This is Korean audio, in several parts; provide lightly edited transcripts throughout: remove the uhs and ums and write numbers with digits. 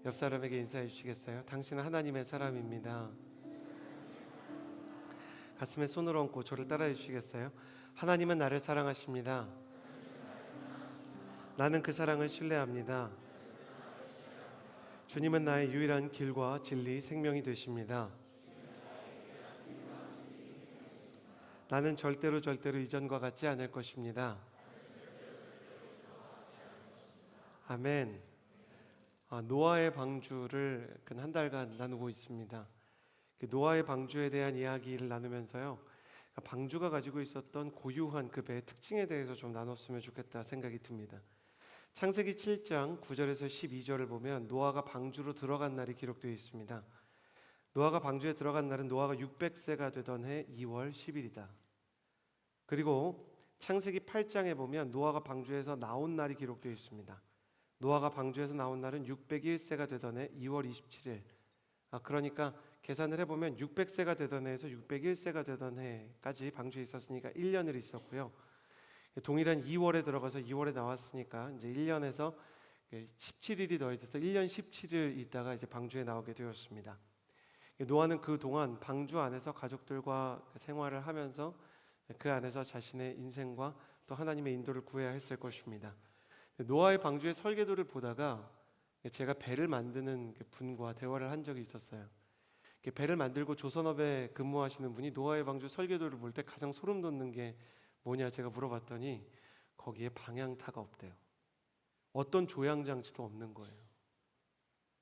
옆 사람에게 인사해 주시겠어요? 당신은 하나님의 사람입니다. 가슴에 손을 얹고 저를 따라해 주시겠어요? 하나님은 나를 사랑하십니다. 나는 그 사랑을 신뢰합니다. 주님은 나의 유일한 길과 진리, 생명이 되십니다. 나는 절대로 이전과 같지 않을 것입니다. 아멘. 노아의 방주를 근 한 달간 나누고 있습니다. 노아의 방주에 대한 이야기를 나누면서요, 방주가 가지고 있었던 고유한 그 배의 특징에 대해서 좀 나눴으면 좋겠다 생각이 듭니다. 창세기 7장 9절에서 12절을 보면 노아가 방주로 들어간 날이 기록되어 있습니다. 노아가 방주에 들어간 날은 노아가 600세가 되던 해 2월 10일이다. 그리고 창세기 8장에 보면 노아가 방주에서 나온 날이 기록되어 있습니다. 노아가 방주에서 나온 날은 601세가 되던 해 2월 27일. 그러니까 계산을 해보면 600세가 되던 해에서 601세가 되던 해까지 방주에 있었으니까 1년을 있었고요. 동일한 2월에 들어가서 2월에 나왔으니까 이제 1년에서 17일이 더해져서 1년 17일 있다가 이제 방주에 나오게 되었습니다. 노아는 그 동안 방주 안에서 가족들과 생활을 하면서 그 안에서 자신의 인생과 또 하나님의 인도를 구해야 했을 것입니다. 노아의 방주의 설계도를 보다가 제가 배를 만드는 분과 대화를 한 적이 있었어요. 배를 만들고 조선업에 근무하시는 분이 노아의 방주 설계도를 볼 때 가장 소름 돋는 게 뭐냐 제가 물어봤더니 거기에 방향타가 없대요. 어떤 조향 장치도 없는 거예요.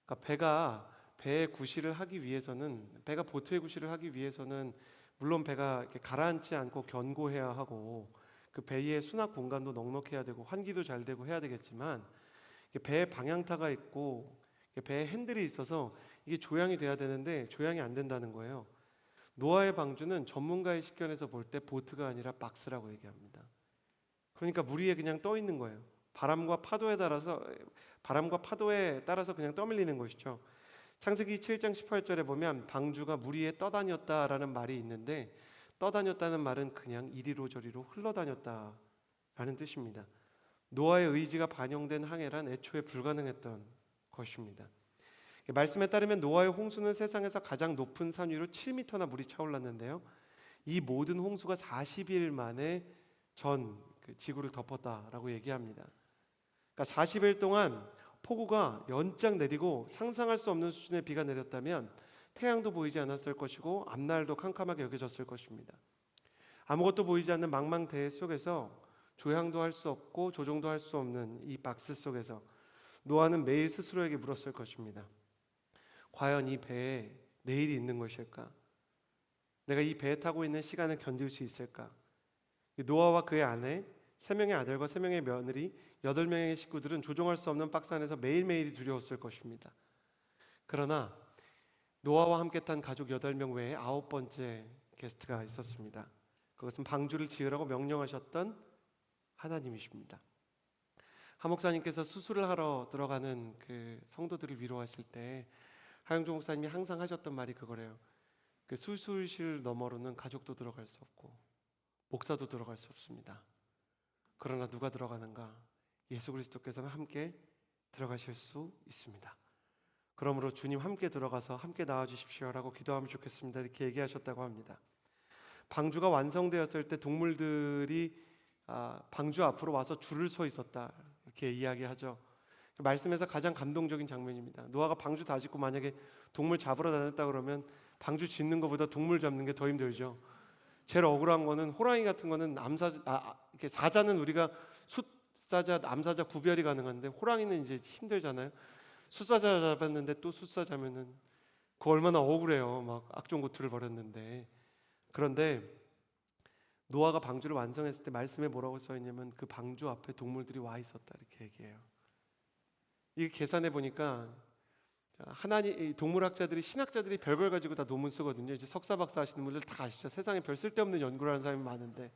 그러니까 배의 구실을 하기 위해서는, 배가 보트의 구실을 하기 위해서는 물론 배가 이렇게 가라앉지 않고 견고해야 하고 그 배의 수납 공간도 넉넉해야 되고 환기도 잘 되고 해야 되겠지만, 배에 방향타가 있고 배에 핸들이 있어서 이게 조향이 돼야 되는데 조향이 안 된다는 거예요. 노아의 방주는 전문가의 식견에서 볼 때 보트가 아니라 박스라고 얘기합니다. 그러니까 물 위에 그냥 떠 있는 거예요. 바람과 파도에 따라서 그냥 떠밀리는 것이죠. 창세기 7장 18절에 보면 방주가 물 위에 떠다녔다라는 말이 있는데, 떠다녔다는 말은 그냥 이리로 저리로 흘러다녔다라는 뜻입니다. 노아의 의지가 반영된 항해란 애초에 불가능했던 것입니다. 말씀에 따르면 노아의 홍수는 세상에서 가장 높은 산 위로 7m나 물이 차올랐는데요, 이 모든 홍수가 40일 만에 전 지구를 덮었다라고 얘기합니다. 그러니까 40일 동안 폭우가 연짝 내리고 상상할 수 없는 수준의 비가 내렸다면 태양도 보이지 않았을 것이고 앞날도 캄캄하게 여겨졌을 것입니다. 아무것도 보이지 않는 망망대해 속에서 조향도 할 수 없고 조종도 할 수 없는 이 박스 속에서 노아는 매일 스스로에게 물었을 것입니다. 과연 이 배에 내일이 있는 것일까? 내가 이 배에 타고 있는 시간을 견딜 수 있을까? 노아와 그의 아내, 3명의 아들과 3명의 며느리, 8명의 식구들은 조종할 수 없는 박스 안에서 매일매일이 두려웠을 것입니다. 그러나 노아와 함께 탄 가족 8명 외에 9번째 게스트가 있었습니다. 그것은 방주를 지으라고 명령하셨던 하나님이십니다. 하 목사님께서 수술을 하러 들어가는 그 성도들을 위로하실 때 하영조 목사님이 항상 하셨던 말이 그거래요. 그 수술실 너머로는 가족도 들어갈 수 없고 목사도 들어갈 수 없습니다. 그러나 누가 들어가는가? 예수 그리스도께서는 함께 들어가실 수 있습니다. 그러므로 주님 함께 들어가서 함께 나와주십시오라고 기도하면 좋겠습니다, 이렇게 얘기하셨다고 합니다. 방주가 완성되었을 때 동물들이 방주 앞으로 와서 줄을 서 있었다, 이렇게 이야기하죠. 말씀에서 가장 감동적인 장면입니다. 노아가 방주 다 짓고 만약에 동물 잡으러 다녔다 그러면 방주 짓는 것보다 동물 잡는 게 더 힘들죠. 제일 억울한 거는 호랑이 같은 거는 이렇게 사자는 우리가 숫사자, 암사자 구별이 가능한데 호랑이는 이제 힘들잖아요. 숫사자 잡았는데 또 숫사자면은 그거 얼마나 억울해요. 막 악종고투를 벌였는데. 그런데 노아가 방주를 완성했을 때 말씀에 뭐라고 써 있냐면 그 방주 앞에 동물들이 와 있었다, 이렇게 얘기해요. 이게 계산해 보니까 동물학자들이, 신학자들이 별걸 가지고 다 논문 쓰거든요. 이제 석사 박사 하시는 분들 다 아시죠? 세상에 별 쓸데없는 연구를 하는 사람이 많은데,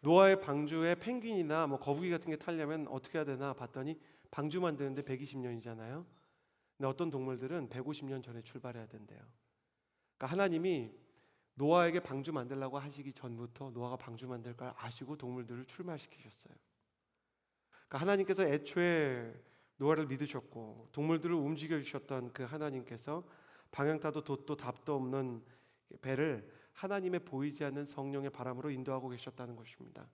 노아의 방주에 펭귄이나 거북이 같은 게 타려면 어떻게 해야 되나 봤더니 방주 만드는데 120년이잖아요. 근데 어떤 동물들은 150년 전에 출발해야 된대요. 그러니까 하나님이 노아에게 방주 만들라고 하시기 전부터 노아가 방주 만들 걸 아시고 동물들을 출마시키셨어요. 그러니까 하나님께서 애초에 노아를 믿으셨고 동물들을 움직여 주셨던 그 하나님께서 방향타도 돛도 답도 없는 배를 하나님의 보이지 않는 성령의 바람으로 인도하고 계셨다는 것입니다.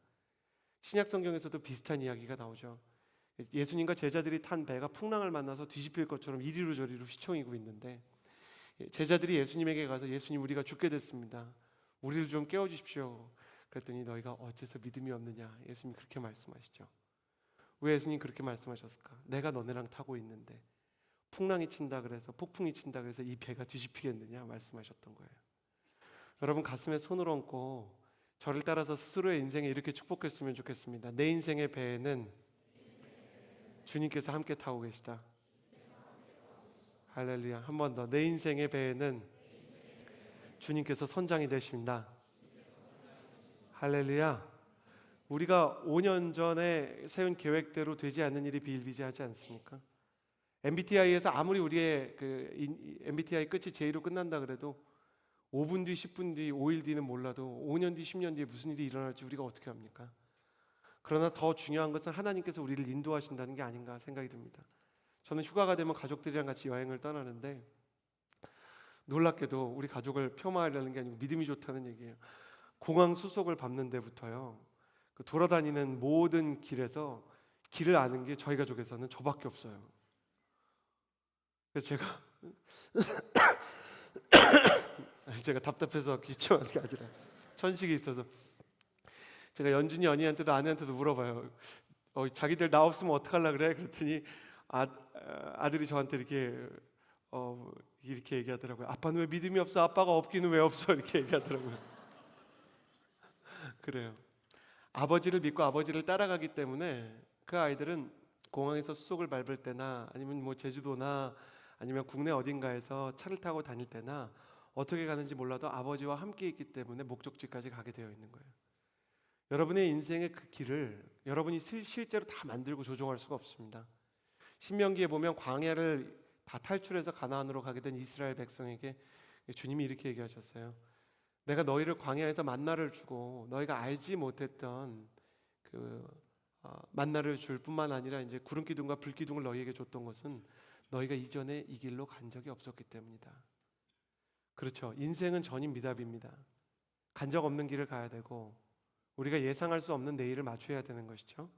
신약 성경에서도 비슷한 이야기가 나오죠. 예수님과 제자들이 탄 배가 풍랑을 만나서 뒤집힐 것처럼 이리로 저리로 휘청이고 있는데 제자들이 예수님에게 가서 예수님, 우리가 죽게 됐습니다. 우리를 좀 깨워주십시오. 그랬더니 너희가 어째서 믿음이 없느냐. 예수님 그렇게 말씀하시죠. 왜 예수님 그렇게 말씀하셨을까? 내가 너네랑 타고 있는데 풍랑이 친다 그래서, 폭풍이 친다 그래서 이 배가 뒤집히겠느냐 말씀하셨던 거예요. 여러분, 가슴에 손을 얹고 저를 따라서 스스로의 인생에 이렇게 축복했으면 좋겠습니다. 내 인생의 배에는 주님께서 함께 타고 계시다. 할렐루야. 한 번 더. 내 인생의 배에는 주님께서 선장이 되십니다. 할렐루야. 우리가 5년 전에 세운 계획대로 되지 않는 일이 비일비재하지 않습니까? MBTI에서 아무리 우리의 MBTI 끝이 J로 끝난다 그래도 5분 뒤, 10분 뒤, 5일 뒤는 몰라도 5년 뒤, 10년 뒤에 무슨 일이 일어날지 우리가 어떻게 합니까? 그러나 더 중요한 것은 하나님께서 우리를 인도하신다는 게 아닌가 생각이 듭니다. 저는 휴가가 되면 가족들이랑 같이 여행을 떠나는데 놀랍게도 우리 가족을 폄하하려는 게 아니고 믿음이 좋다는 얘기예요. 공항 수속을 밟는 데부터요, 그 돌아다니는 모든 길에서 길을 아는 게 저희 가족에서는 저밖에 없어요. 그래서 제가 답답해서 기침하는 게 아니라 천식이 있어서 제가 연준이 언니한테도 아내한테도 물어봐요. 자기들 나 없으면 어떡하려 그래? 그랬더니 아들이 저한테 이렇게 얘기하더라고요. 아빠는 왜 믿음이 없어? 아빠가 없기는 왜 없어? 이렇게 얘기하더라고요. 그래요. 아버지를 믿고 아버지를 따라가기 때문에 그 아이들은 공항에서 수속을 밟을 때나 아니면 뭐 제주도나 아니면 국내 어딘가에서 차를 타고 다닐 때나 어떻게 가는지 몰라도 아버지와 함께 있기 때문에 목적지까지 가게 되어 있는 거예요. 여러분의 인생의 그 길을 여러분이 실제로 다 만들고 조종할 수가 없습니다. 신명기에 보면 광야를 다 탈출해서 가나안으로 가게 된 이스라엘 백성에게 주님이 이렇게 얘기하셨어요. 내가 너희를 광야에서 만나를 주고 너희가 알지 못했던 만나를 줄 뿐만 아니라 이제 구름 기둥과 불 기둥을 너희에게 줬던 것은 너희가 이전에 이 길로 간 적이 없었기 때문이다. 그렇죠. 인생은 전인 미답입니다. 간 적 없는 길을 가야 되고 우리가 예상할 수 없는 내일을 맞춰야 되는 것이죠.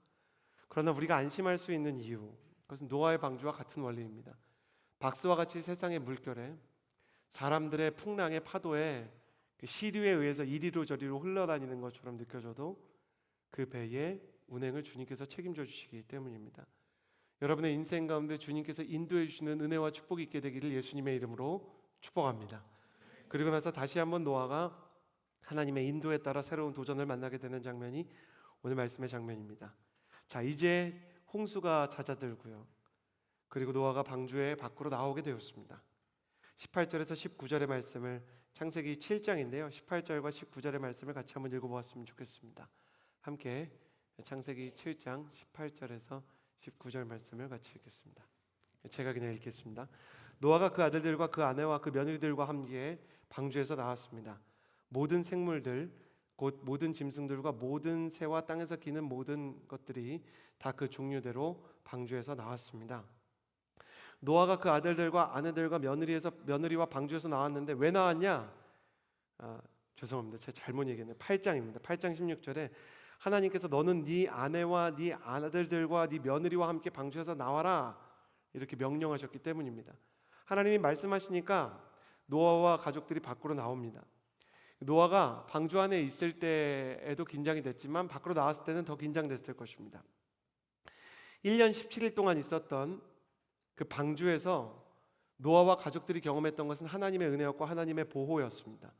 그러나 우리가 안심할 수 있는 이유, 그것은 노아의 방주와 같은 원리입니다. 박스와 같이 세상의 물결에 사람들의 풍랑의 파도에 시류에 의해서 이리로 저리로 흘러다니는 것처럼 느껴져도 그 배의 운행을 주님께서 책임져 주시기 때문입니다. 여러분의 인생 가운데 주님께서 인도해 주시는 은혜와 축복이 있게 되기를 예수님의 이름으로 축복합니다. 그리고 나서 다시 한번 노아가 하나님의 인도에 따라 새로운 도전을 만나게 되는 장면이 오늘 말씀의 장면입니다. 자, 이제 홍수가 잦아들고요. 그리고 노아가 방주의 밖으로 나오게 되었습니다. 18절에서 19절의 말씀을, 창세기 7장인데요. 18절과 19절의 말씀을 같이 한번 읽어보았으면 좋겠습니다. 함께 창세기 7장 18절에서 19절 말씀을 같이 읽겠습니다. 제가 그냥 읽겠습니다. 노아가 그 아들들과 그 아내와 그 며느리들과 함께 방주에서 나왔습니다. 모든 생물들 곧 모든 짐승들과 모든 새와 땅에서 기는 모든 것들이 다 그 종류대로 방주에서 나왔습니다. 노아가 그 아들들과 아내들과 며느리와 방주에서 나왔는데 왜 나왔냐? 죄송합니다. 제가 잘못 얘기했네요. 8장입니다. 8장 16절에 하나님께서 너는 네 아내와 네 아들들과 네 며느리와 함께 방주에서 나와라 이렇게 명령하셨기 때문입니다. 하나님이 말씀하시니까 노아와 가족들이 밖으로 나옵니다. 노아가 방주 안에 있을 때에도 긴장이 됐지만 밖으로 나왔을 때는 더 긴장됐을 것입니다. 1년 17일 동안 있었던 그 방주에서 노아와 가족들이 경험했던 것은 하나님의 은혜였고 하나님의 보호였습니다.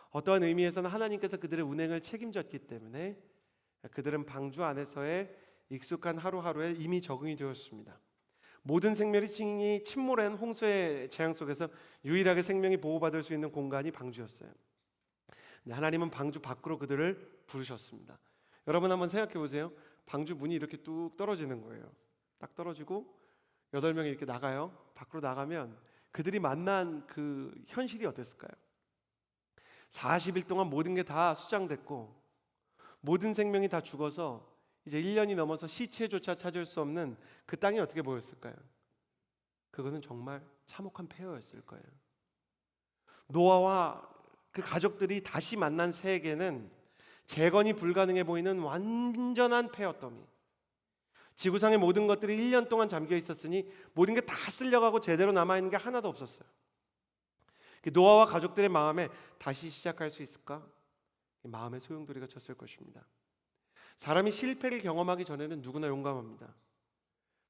어떠한 의미에서는 하나님께서 그들의 운행을 책임졌기 때문에 그들은 방주 안에서의 익숙한 하루하루에 이미 적응이 되었습니다. 모든 생명이 침몰한 홍수의 재앙 속에서 유일하게 생명이 보호받을 수 있는 공간이 방주였어요. 하나님은 방주 밖으로 그들을 부르셨습니다. 여러분 한번 생각해 보세요. 방주 문이 이렇게 뚝 떨어지는 거예요. 딱 떨어지고 8명이 이렇게 나가요. 밖으로 나가면 그들이 만난 그 현실이 어땠을까요? 40일 동안 모든 게 다 수장됐고 모든 생명이 다 죽어서 이제 1년이 넘어서 시체조차 찾을 수 없는 그 땅이 어떻게 보였을까요? 그것은 정말 참혹한 폐허였을 거예요. 노아와 그 가족들이 다시 만난 세계는 재건이 불가능해 보이는 완전한 폐허더미. 지구상의 모든 것들이 1년 동안 잠겨 있었으니 모든 게 다 쓸려가고 제대로 남아있는 게 하나도 없었어요. 노아와 가족들의 마음에 다시 시작할 수 있을까? 마음의 소용돌이가 쳤을 것입니다. 사람이 실패를 경험하기 전에는 누구나 용감합니다.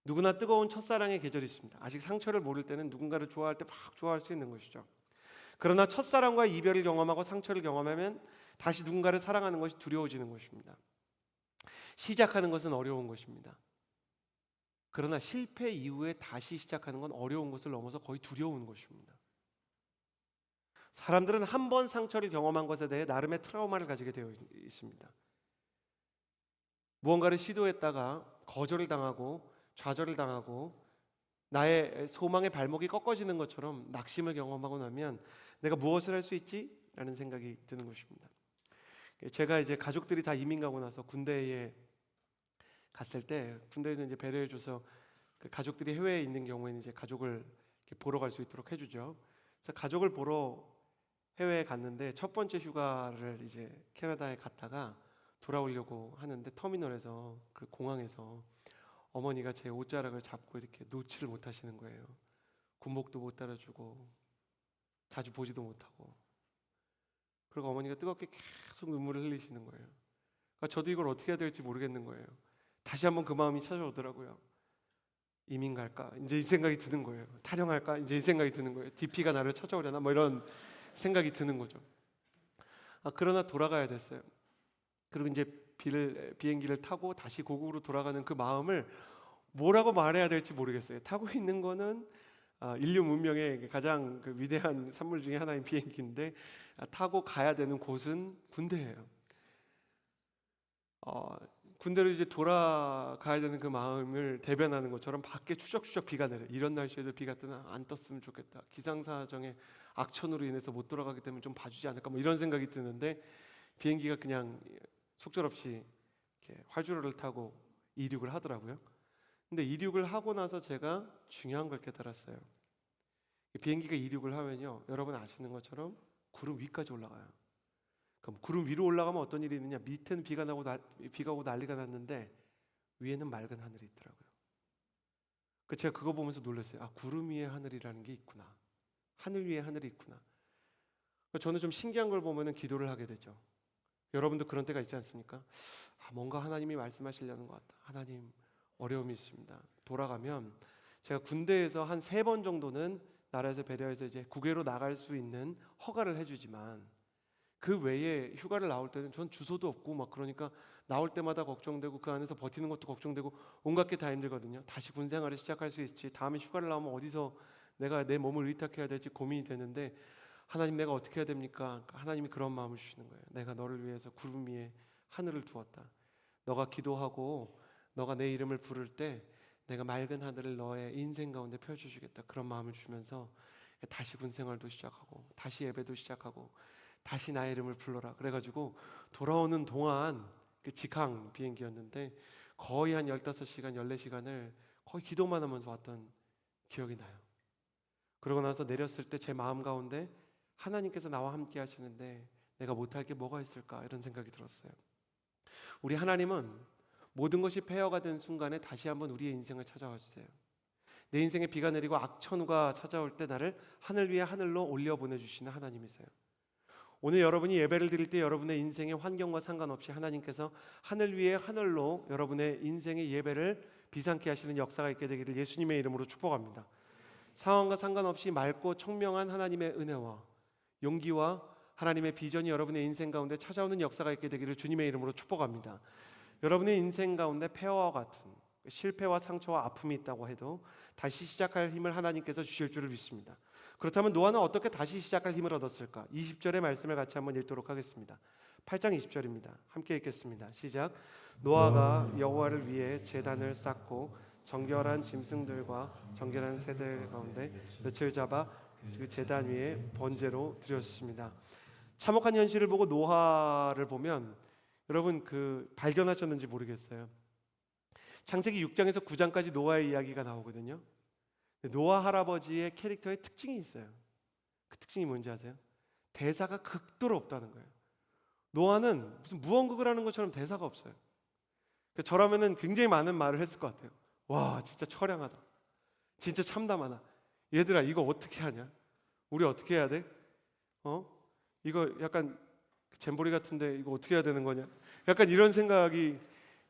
누구나 뜨거운 첫사랑의 계절이 있습니다. 아직 상처를 모를 때는 누군가를 좋아할 때 막 좋아할 수 있는 것이죠. 그러나 첫사랑과의 이별을 경험하고 상처를 경험하면 다시 누군가를 사랑하는 것이 두려워지는 것입니다. 시작하는 것은 어려운 것입니다. 그러나 실패 이후에 다시 시작하는 건 어려운 것을 넘어서 거의 두려운 것입니다. 사람들은 한 번 상처를 경험한 것에 대해 나름의 트라우마를 가지게 되어 있습니다. 무언가를 시도했다가 거절을 당하고 좌절을 당하고 나의 소망의 발목이 꺾어지는 것처럼 낙심을 경험하고 나면 내가 무엇을 할 수 있지? 라는 생각이 드는 것입니다. 제가 이제 가족들이 다 이민 가고 나서 군대에 갔을 때 군대에서 이제 배려해줘서 그 가족들이 해외에 있는 경우에는 이제 가족을 이렇게 보러 갈 수 있도록 해주죠. 그래서 가족을 보러 해외에 갔는데 첫 번째 휴가를 이제 캐나다에 갔다가 돌아오려고 하는데 터미널에서 그 공항에서 어머니가 제 옷자락을 잡고 이렇게 놓지를 못하시는 거예요. 군복도 못 달아주고 자주 보지도 못하고, 그리고 어머니가 뜨겁게 계속 눈물을 흘리시는 거예요. 그러니까 저도 이걸 어떻게 해야 될지 모르겠는 거예요. 다시 한번 그 마음이 찾아오더라고요. 이민 갈까? 이제 이 생각이 드는 거예요. 탈영할까? 이제 이 생각이 드는 거예요. DP가 나를 찾아오려나? 뭐 이런 생각이 드는 거죠. 그러나 돌아가야 됐어요. 그리고 이제 비행기를 타고 다시 고국으로 돌아가는 그 마음을 뭐라고 말해야 될지 모르겠어요. 타고 있는 거는 인류 문명의 가장 그 위대한 산물 중에 하나인 비행기인데 타고 가야 되는 곳은 군대예요. 군대로 이제 돌아가야 되는 그 마음을 대변하는 것처럼 밖에 추적추적 비가 내려. 이런 날씨에도 비가 뜨나? 안 떴으면 좋겠다. 기상사정의 악천후로 인해서 못 돌아가기 때문에 좀 봐주지 않을까? 뭐 이런 생각이 드는데 비행기가 그냥 속절없이 이렇게 활주로를 타고 이륙을 하더라고요. 근데 이륙을 하고 나서 제가 중요한 걸 깨달았어요. 비행기가 이륙을 하면요, 여러분 아시는 것처럼 구름 위까지 올라가요. 그럼 구름 위로 올라가면 어떤 일이 있느냐? 밑에는 비가 오고 난리가 났는데 위에는 맑은 하늘이 있더라고요. 제가 그거 보면서 놀랐어요. 구름 위에 하늘이라는 게 있구나. 하늘 위에 하늘이 있구나. 저는 좀 신기한 걸 보면은 기도를 하게 되죠. 여러분도 그런 때가 있지 않습니까? 뭔가 하나님이 말씀하시려는 것 같다. 하나님, 어려움이 있습니다. 돌아가면 제가 군대에서 한 3번 정도는 나라에서 배려해서 이제 국외로 나갈 수 있는 허가를 해주지만 그 외에 휴가를 나올 때는 전 주소도 없고 막 그러니까 나올 때마다 걱정되고 그 안에서 버티는 것도 걱정되고 온갖 게 다 힘들거든요. 다시 군 생활을 시작할 수 있을지, 다음에 휴가를 나오면 어디서 내가 내 몸을 의탁해야 될지 고민이 되는데 하나님, 내가 어떻게 해야 됩니까? 하나님이 그런 마음을 주시는 거예요. 내가 너를 위해서 구름 위에 하늘을 두었다. 너가 기도하고 너가 내 이름을 부를 때 내가 맑은 하늘을 너의 인생 가운데 펼쳐주겠다. 그런 마음을 주면서 다시 군 생활도 시작하고 다시 예배도 시작하고 다시 나의 이름을 불러라. 그래가지고 돌아오는 동안 그 직항 비행기였는데 거의 한 15시간, 14시간을 거의 기도만 하면서 왔던 기억이 나요. 그러고 나서 내렸을 때 제 마음 가운데 하나님께서 나와 함께 하시는데 내가 못할 게 뭐가 있을까? 이런 생각이 들었어요. 우리 하나님은 모든 것이 폐허가 된 순간에 다시 한번 우리의 인생을 찾아와 주세요. 내 인생에 비가 내리고 악천후가 찾아올 때 나를 하늘 위에 하늘로 올려 보내주시는 하나님이세요. 오늘 여러분이 예배를 드릴 때 여러분의 인생의 환경과 상관없이 하나님께서 하늘 위에 하늘로 여러분의 인생의 예배를 비상케 하시는 역사가 있게 되기를 예수님의 이름으로 축복합니다. 상황과 상관없이 맑고 청명한 하나님의 은혜와 용기와 하나님의 비전이 여러분의 인생 가운데 찾아오는 역사가 있게 되기를 주님의 이름으로 축복합니다. 여러분의 인생 가운데 폐허와 같은 실패와 상처와 아픔이 있다고 해도 다시 시작할 힘을 하나님께서 주실 줄을 믿습니다. 그렇다면 노아는 어떻게 다시 시작할 힘을 얻었을까? 20절의 말씀을 같이 한번 읽도록 하겠습니다. 8장 20절입니다. 함께 읽겠습니다. 시작. 노아가 여호와를 위해 제단을 쌓고 정결한 짐승들과 정결한 새들 가운데 덫을 잡아 그 제단 위에 번제로 드렸습니다. 참혹한 현실을 보고 노아를 보면 여러분 발견하셨는지 모르겠어요. 창세기 6장에서 9장까지 노아의 이야기가 나오거든요. 노아 할아버지의 캐릭터의 특징이 있어요. 그 특징이 뭔지 아세요? 대사가 극도로 없다는 거예요. 노아는 무슨 무언극을 하는 것처럼 대사가 없어요. 저라면은 굉장히 많은 말을 했을 것 같아요. 와, 진짜 처량하다. 진짜 참담하다. 얘들아, 이거 어떻게 하냐? 우리 어떻게 해야 돼? 이거 약간 잼버리 같은데 이거 어떻게 해야 되는 거냐? 약간 이런 생각이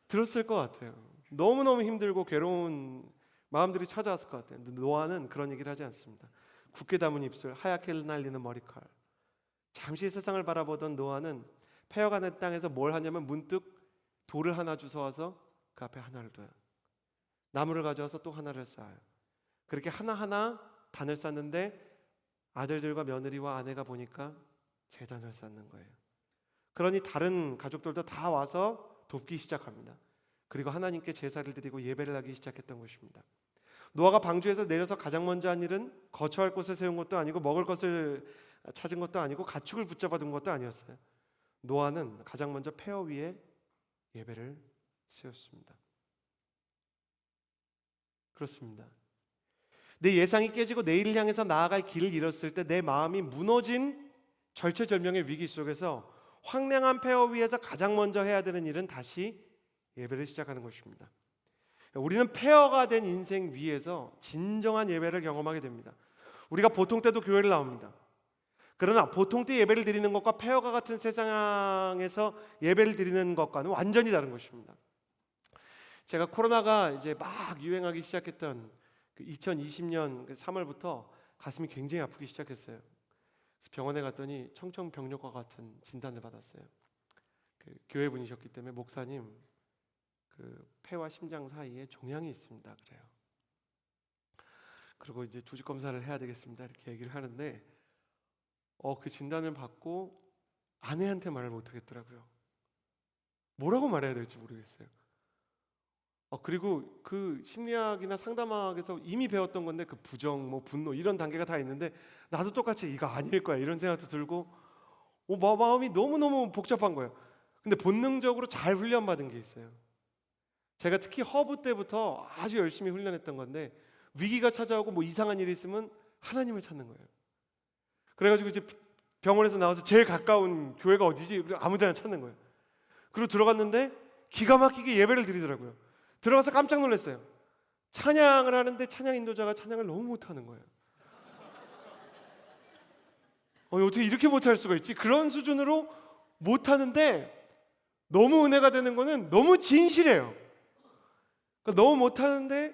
들었을 것 같아요. 너무너무 힘들고 괴로운 마음들이 찾아왔을 것 같아요. 노아는 그런 얘기를 하지 않습니다. 굳게 담은 입술, 하얗게 날리는 머리칼. 잠시 세상을 바라보던 노아는 폐허가는 땅에서 뭘 하냐면 문득 돌을 하나 주워와서 그 앞에 하나를 둬요. 나무를 가져와서 또 하나를 쌓아요. 그렇게 하나하나 단을 쌓는데 아들들과 며느리와 아내가 보니까 제단을 쌓는 거예요. 그러니 다른 가족들도 다 와서 돕기 시작합니다. 그리고 하나님께 제사를 드리고 예배를 하기 시작했던 것입니다. 노아가 방주에서 내려서 가장 먼저 한 일은 거처할 곳을 세운 것도 아니고 먹을 것을 찾은 것도 아니고 가축을 붙잡아 둔 것도 아니었어요. 노아는 가장 먼저 폐허 위에 예배를 세웠습니다. 그렇습니다. 내 예상이 깨지고 내일을 향해서 나아갈 길을 잃었을 때 내 마음이 무너진 절체절명의 위기 속에서 황량한 폐허 위에서 가장 먼저 해야 되는 일은 다시 예배를 시작하는 것입니다. 우리는 폐허가 된 인생 위에서 진정한 예배를 경험하게 됩니다. 우리가 보통 때도 교회를 나옵니다. 그러나 보통 때 예배를 드리는 것과 폐허가 같은 세상에서 예배를 드리는 것과는 완전히 다른 것입니다. 제가 코로나가 이제 막 유행하기 시작했던 2020년 3월부터 가슴이 굉장히 아프기 시작했어요. 그래서 병원에 갔더니 청청병력과 같은 진단을 받았어요. 교회 분이셨기 때문에 목사님, 폐와 심장 사이에 종양이 있습니다. 그래요. 그리고 이제 조직 검사를 해야 되겠습니다. 이렇게 얘기를 하는데 그 진단을 받고 아내한테 말을 못 하겠더라고요. 뭐라고 말해야 될지 모르겠어요. 그리고 그 심리학이나 상담학에서 이미 배웠던 건데 그 부정, 분노 이런 단계가 다 있는데 나도 똑같이 이거 아닐 거야 이런 생각도 들고 마음이 너무너무 복잡한 거예요. 근데 본능적으로 잘 훈련받은 게 있어요. 제가 특히 허브 때부터 아주 열심히 훈련했던 건데 위기가 찾아오고 이상한 일이 있으면 하나님을 찾는 거예요. 그래가지고 이제 병원에서 나와서 제일 가까운 교회가 어디지? 아무 데나 찾는 거예요. 그리고 들어갔는데 기가 막히게 예배를 드리더라고요. 들어가서 깜짝 놀랐어요. 찬양을 하는데 찬양 인도자가 찬양을 너무 못하는 거예요. 어떻게 이렇게 못할 수가 있지? 그런 수준으로 못하는데 너무 은혜가 되는 거는 너무 진실해요. 그러니까 너무 못하는데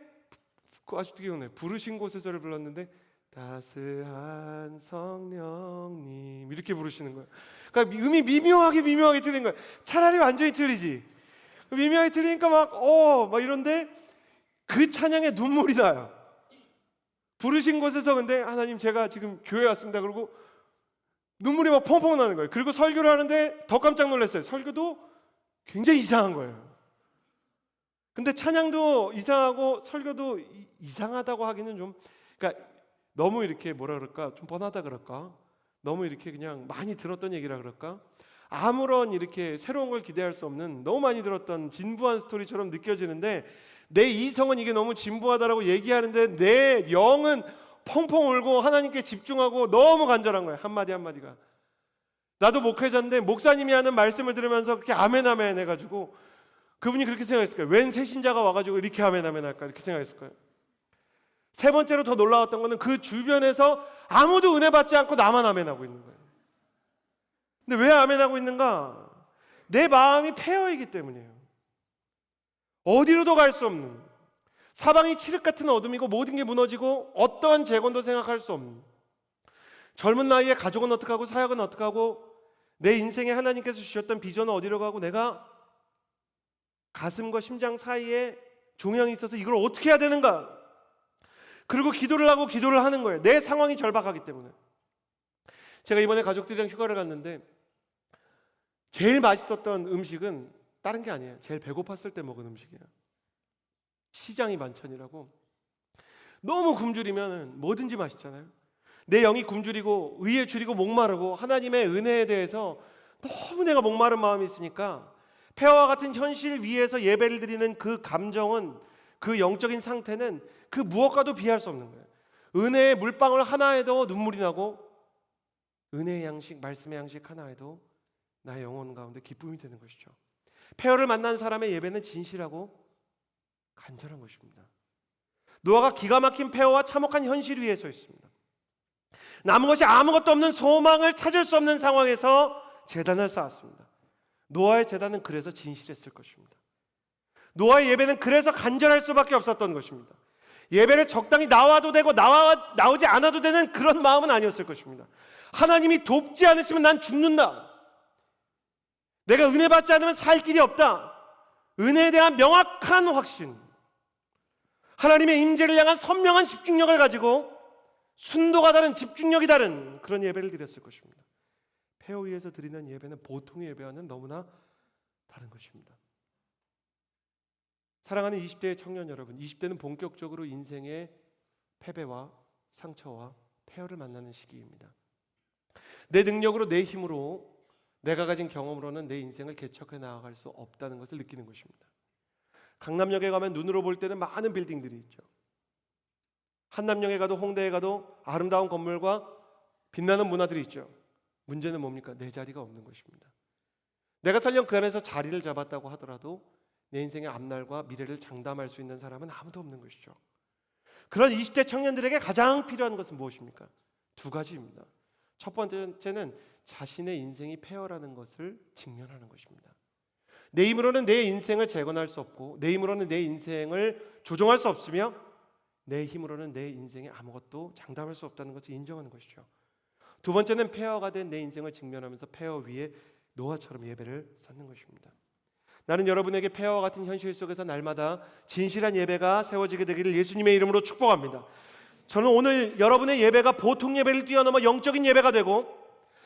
아직도 기억나요. 부르신 곳에서를 불렀는데 따스한 성령님 이렇게 부르시는 거예요. 그러니까 음이 미묘하게 들린 거예요. 차라리 완전히 틀리지. 미묘하게 틀리니까 막 이런데 그 찬양에 눈물이 나요. 부르신 곳에서 근데 하나님 제가 지금 교회 왔습니다. 그러고 눈물이 막 펑펑 나는 거예요. 그리고 설교를 하는데 더 깜짝 놀랐어요. 설교도 굉장히 이상한 거예요. 근데 찬양도 이상하고 설교도 이상하다고 하기는 좀 그러니까 너무 이렇게 뭐라 그럴까? 좀 뻔하다 그럴까? 너무 이렇게 그냥 많이 들었던 얘기라 그럴까? 아무런 이렇게 새로운 걸 기대할 수 없는 너무 많이 들었던 진부한 스토리처럼 느껴지는데 내 이성은 이게 너무 진부하다라고 얘기하는데 내 영은 펑펑 울고 하나님께 집중하고 너무 간절한 거예요. 한마디 한마디가. 나도 목회자인데 목사님이 하는 말씀을 들으면서 그렇게 아멘 아멘 해가지고 그분이 그렇게 생각했을 거예요. 웬 새신자가 와가지고 이렇게 아멘 아멘 할까 이렇게 생각했을 거예요. 세 번째로 더 놀라웠던 거는 그 주변에서 아무도 은혜 받지 않고 나만 아멘하고 있는 거예요. 근데 왜 아멘하고 있는가? 내 마음이 폐허이기 때문이에요. 어디로도 갈 수 없는 사방이 칠흑 같은 어둠이고 모든 게 무너지고 어떠한 재건도 생각할 수 없는 젊은 나이에 가족은 어떻게 하고 사역은 어떻게 하고 내 인생에 하나님께서 주셨던 비전은 어디로 가고 내가 가슴과 심장 사이에 종양이 있어서 이걸 어떻게 해야 되는가? 그리고 기도를 하는 거예요. 내 상황이 절박하기 때문에. 제가 이번에 가족들이랑 휴가를 갔는데 제일 맛있었던 음식은 다른 게 아니에요. 제일 배고팠을 때 먹은 음식이에요. 시장이 만천이라고. 너무 굶주리면 뭐든지 맛있잖아요. 내 영이 굶주리고 의에 줄이고 목마르고 하나님의 은혜에 대해서 너무 내가 목마른 마음이 있으니까 폐허와 같은 현실 위에서 예배를 드리는 그 감정은, 그 영적인 상태는 그 무엇과도 비할 수 없는 거예요. 은혜의 물방울 하나에도 눈물이 나고 은혜의 양식, 말씀의 양식 하나에도 나의 영혼 가운데 기쁨이 되는 것이죠. 폐허를 만난 사람의 예배는 진실하고 간절한 것입니다. 노아가 기가 막힌 폐허와 참혹한 현실 위에 서 있습니다. 남은 것이 아무것도 없는 소망을 찾을 수 없는 상황에서 제단을 쌓았습니다. 노아의 제단은 그래서 진실했을 것입니다. 노아의 예배는 그래서 간절할 수밖에 없었던 것입니다. 예배를 적당히 나와도 되고 나오지 않아도 되는 그런 마음은 아니었을 것입니다. 하나님이 돕지 않으시면 난 죽는다. 내가 은혜 받지 않으면 살 길이 없다. 은혜에 대한 명확한 확신, 하나님의 임재를 향한 선명한 집중력을 가지고 순도가 다른, 집중력이 다른 그런 예배를 드렸을 것입니다. 폐허 위에서 드리는 예배는 보통의 예배와는 너무나 다른 것입니다. 사랑하는 20대의 청년 여러분, 20대는 본격적으로 인생의 패배와 상처와 폐허를 만나는 시기입니다. 내 능력으로, 내 힘으로, 내가 가진 경험으로는 내 인생을 개척해 나아갈 수 없다는 것을 느끼는 것입니다. 강남역에 가면 눈으로 볼 때는 많은 빌딩들이 있죠. 한남역에 가도 홍대에 가도 아름다운 건물과 빛나는 문화들이 있죠. 문제는 뭡니까? 내 자리가 없는 것입니다. 내가 설령 그 안에서 자리를 잡았다고 하더라도 내 인생의 앞날과 미래를 장담할 수 있는 사람은 아무도 없는 것이죠. 그런 20대 청년들에게 가장 필요한 것은 무엇입니까? 두 가지입니다. 첫 번째는 자신의 인생이 폐허라는 것을 직면하는 것입니다. 내 힘으로는 내 인생을 재건할 수 없고, 내 힘으로는 내 인생을 조종할 수 없으며, 내 힘으로는 내 인생에 아무것도 장담할 수 없다는 것을 인정하는 것이죠. 두 번째는 폐허가 된 내 인생을 직면하면서 폐허 위에 노아처럼 예배를 쌓는 것입니다. 나는 여러분에게 폐허와 같은 현실 속에서 날마다 진실한 예배가 세워지게 되기를 예수님의 이름으로 축복합니다. 저는 오늘 여러분의 예배가 보통 예배를 뛰어넘어 영적인 예배가 되고,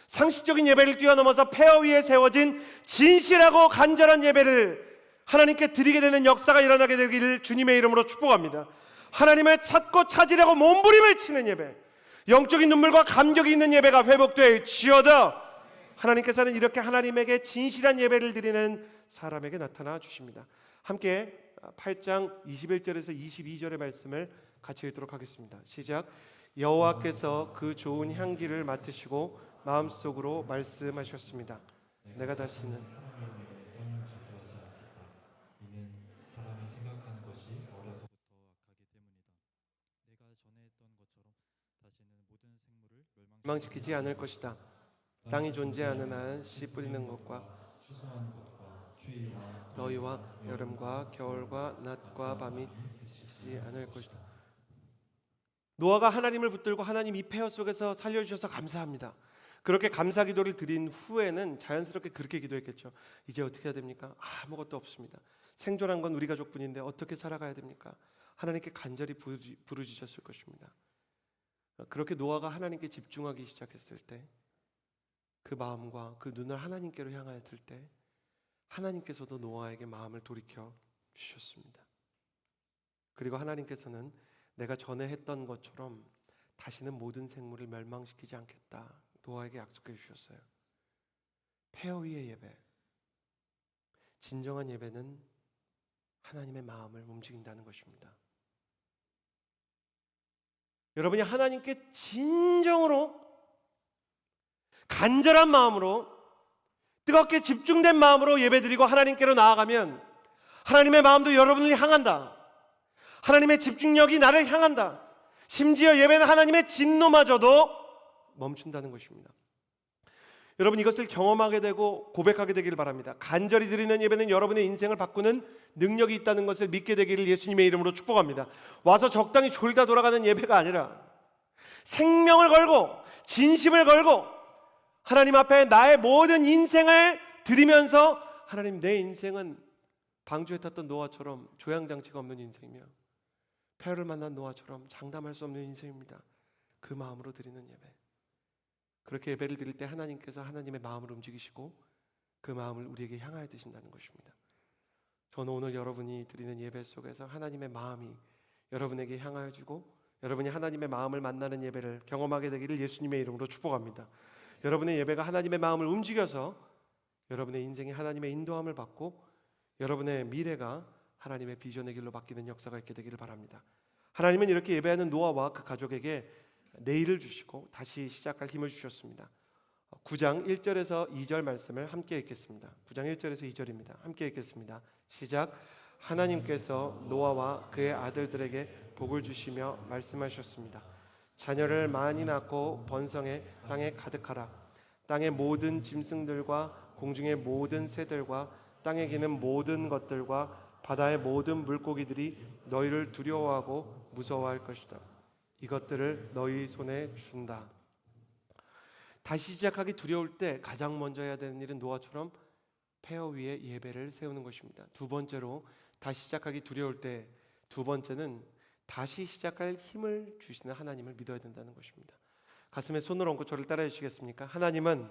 상식적인 예배를 뛰어넘어서 폐허 위에 세워진 진실하고 간절한 예배를 하나님께 드리게 되는 역사가 일어나게 되기를 주님의 이름으로 축복합니다. 하나님을 찾고 찾으려고 몸부림을 치는 예배, 영적인 눈물과 감격이 있는 예배가 회복될지어다. 하나님께서는 이렇게 하나님에게 진실한 예배를 드리는 사람에게 나타나 주십니다. 함께 8장 21절에서 22절의 말씀을 같이 읽도록 하겠습니다. 시작. 여호와께서 그 좋은 향기를 맡으시고 마음속으로 말씀하셨습니다. 내가 다시는 이는 사람이 생각하는 것이 어려서부터 악하기 때문이다. 내가 전에 했던 것처럼 다시는 모든 생물을 멸망시키지 않을 것이다. 땅이 존재하는 한 씨 뿌리는 것과 추수하는 것과 추위와 더위와 여름과 겨울과 낮과 밤이 그치지 않을 것이다. 노아가 하나님을 붙들고 하나님 이 폐허 속에서 살려주셔서 감사합니다. 그렇게 감사 기도를 드린 후에는 자연스럽게 그렇게 기도했겠죠. 이제 어떻게 해야 됩니까? 아무것도 없습니다. 생존한 건 우리 가족뿐인데 어떻게 살아가야 됩니까? 하나님께 간절히 부르짖었을 것입니다. 그렇게 노아가 하나님께 집중하기 시작했을 때, 그 마음과 그 눈을 하나님께로 향하였을 때 하나님께서도 노아에게 마음을 돌이켜 주셨습니다. 그리고 하나님께서는 내가 전에 했던 것처럼 다시는 모든 생물을 멸망시키지 않겠다, 노아에게 약속해 주셨어요. 폐허 위의 예배, 진정한 예배는 하나님의 마음을 움직인다는 것입니다. 여러분이 하나님께 진정으로 간절한 마음으로 뜨겁게 집중된 마음으로 예배드리고 하나님께로 나아가면 하나님의 마음도 여러분을 향한다. 하나님의 집중력이 나를 향한다. 심지어 예배는 하나님의 진노마저도 멈춘다는 것입니다. 여러분, 이것을 경험하게 되고 고백하게 되기를 바랍니다. 간절히 드리는 예배는 여러분의 인생을 바꾸는 능력이 있다는 것을 믿게 되기를 예수님의 이름으로 축복합니다. 와서 적당히 졸다 돌아가는 예배가 아니라 생명을 걸고 진심을 걸고 하나님 앞에 나의 모든 인생을 드리면서, 하나님, 내 인생은 방주에 탔던 노아처럼 조향장치가 없는 인생이며 폐허를 만난 노아처럼 장담할 수 없는 인생입니다. 그 마음으로 드리는 예배, 그렇게 예배를 드릴 때 하나님께서 하나님의 마음을 움직이시고 그 마음을 우리에게 향하여 드신다는 것입니다. 저는 오늘 여러분이 드리는 예배 속에서 하나님의 마음이 여러분에게 향하여 주고 여러분이 하나님의 마음을 만나는 예배를 경험하게 되기를 예수님의 이름으로 축복합니다. 여러분의 예배가 하나님의 마음을 움직여서 여러분의 인생이 하나님의 인도함을 받고 여러분의 미래가 하나님의 비전의 길로 바뀌는 역사가 있게 되기를 바랍니다. 하나님은 이렇게 예배하는 노아와 그 가족에게 내일을 주시고 다시 시작할 힘을 주셨습니다. 9장 1절에서 2절 말씀을 함께 읽겠습니다. 9장 1절에서 2절입니다. 함께 읽겠습니다. 시작. 하나님께서 노아와 그의 아들들에게 복을 주시며 말씀하셨습니다. 자녀를 많이 낳고 번성해 땅에 가득하라. 땅의 모든 짐승들과 공중의 모든 새들과 땅에 기는 모든 것들과 바다의 모든 물고기들이 너희를 두려워하고 무서워할 것이다. 이것들을 너희 손에 준다. 다시 시작하기 두려울 때 가장 먼저 해야 되는 일은 노아처럼 폐허 위에 예배를 세우는 것입니다. 두 번째로 다시 시작하기 두려울 때 두 번째는 다시 시작할 힘을 주시는 하나님을 믿어야 된다는 것입니다. 가슴에 손을 얹고 저를 따라해 주시겠습니까? 하나님은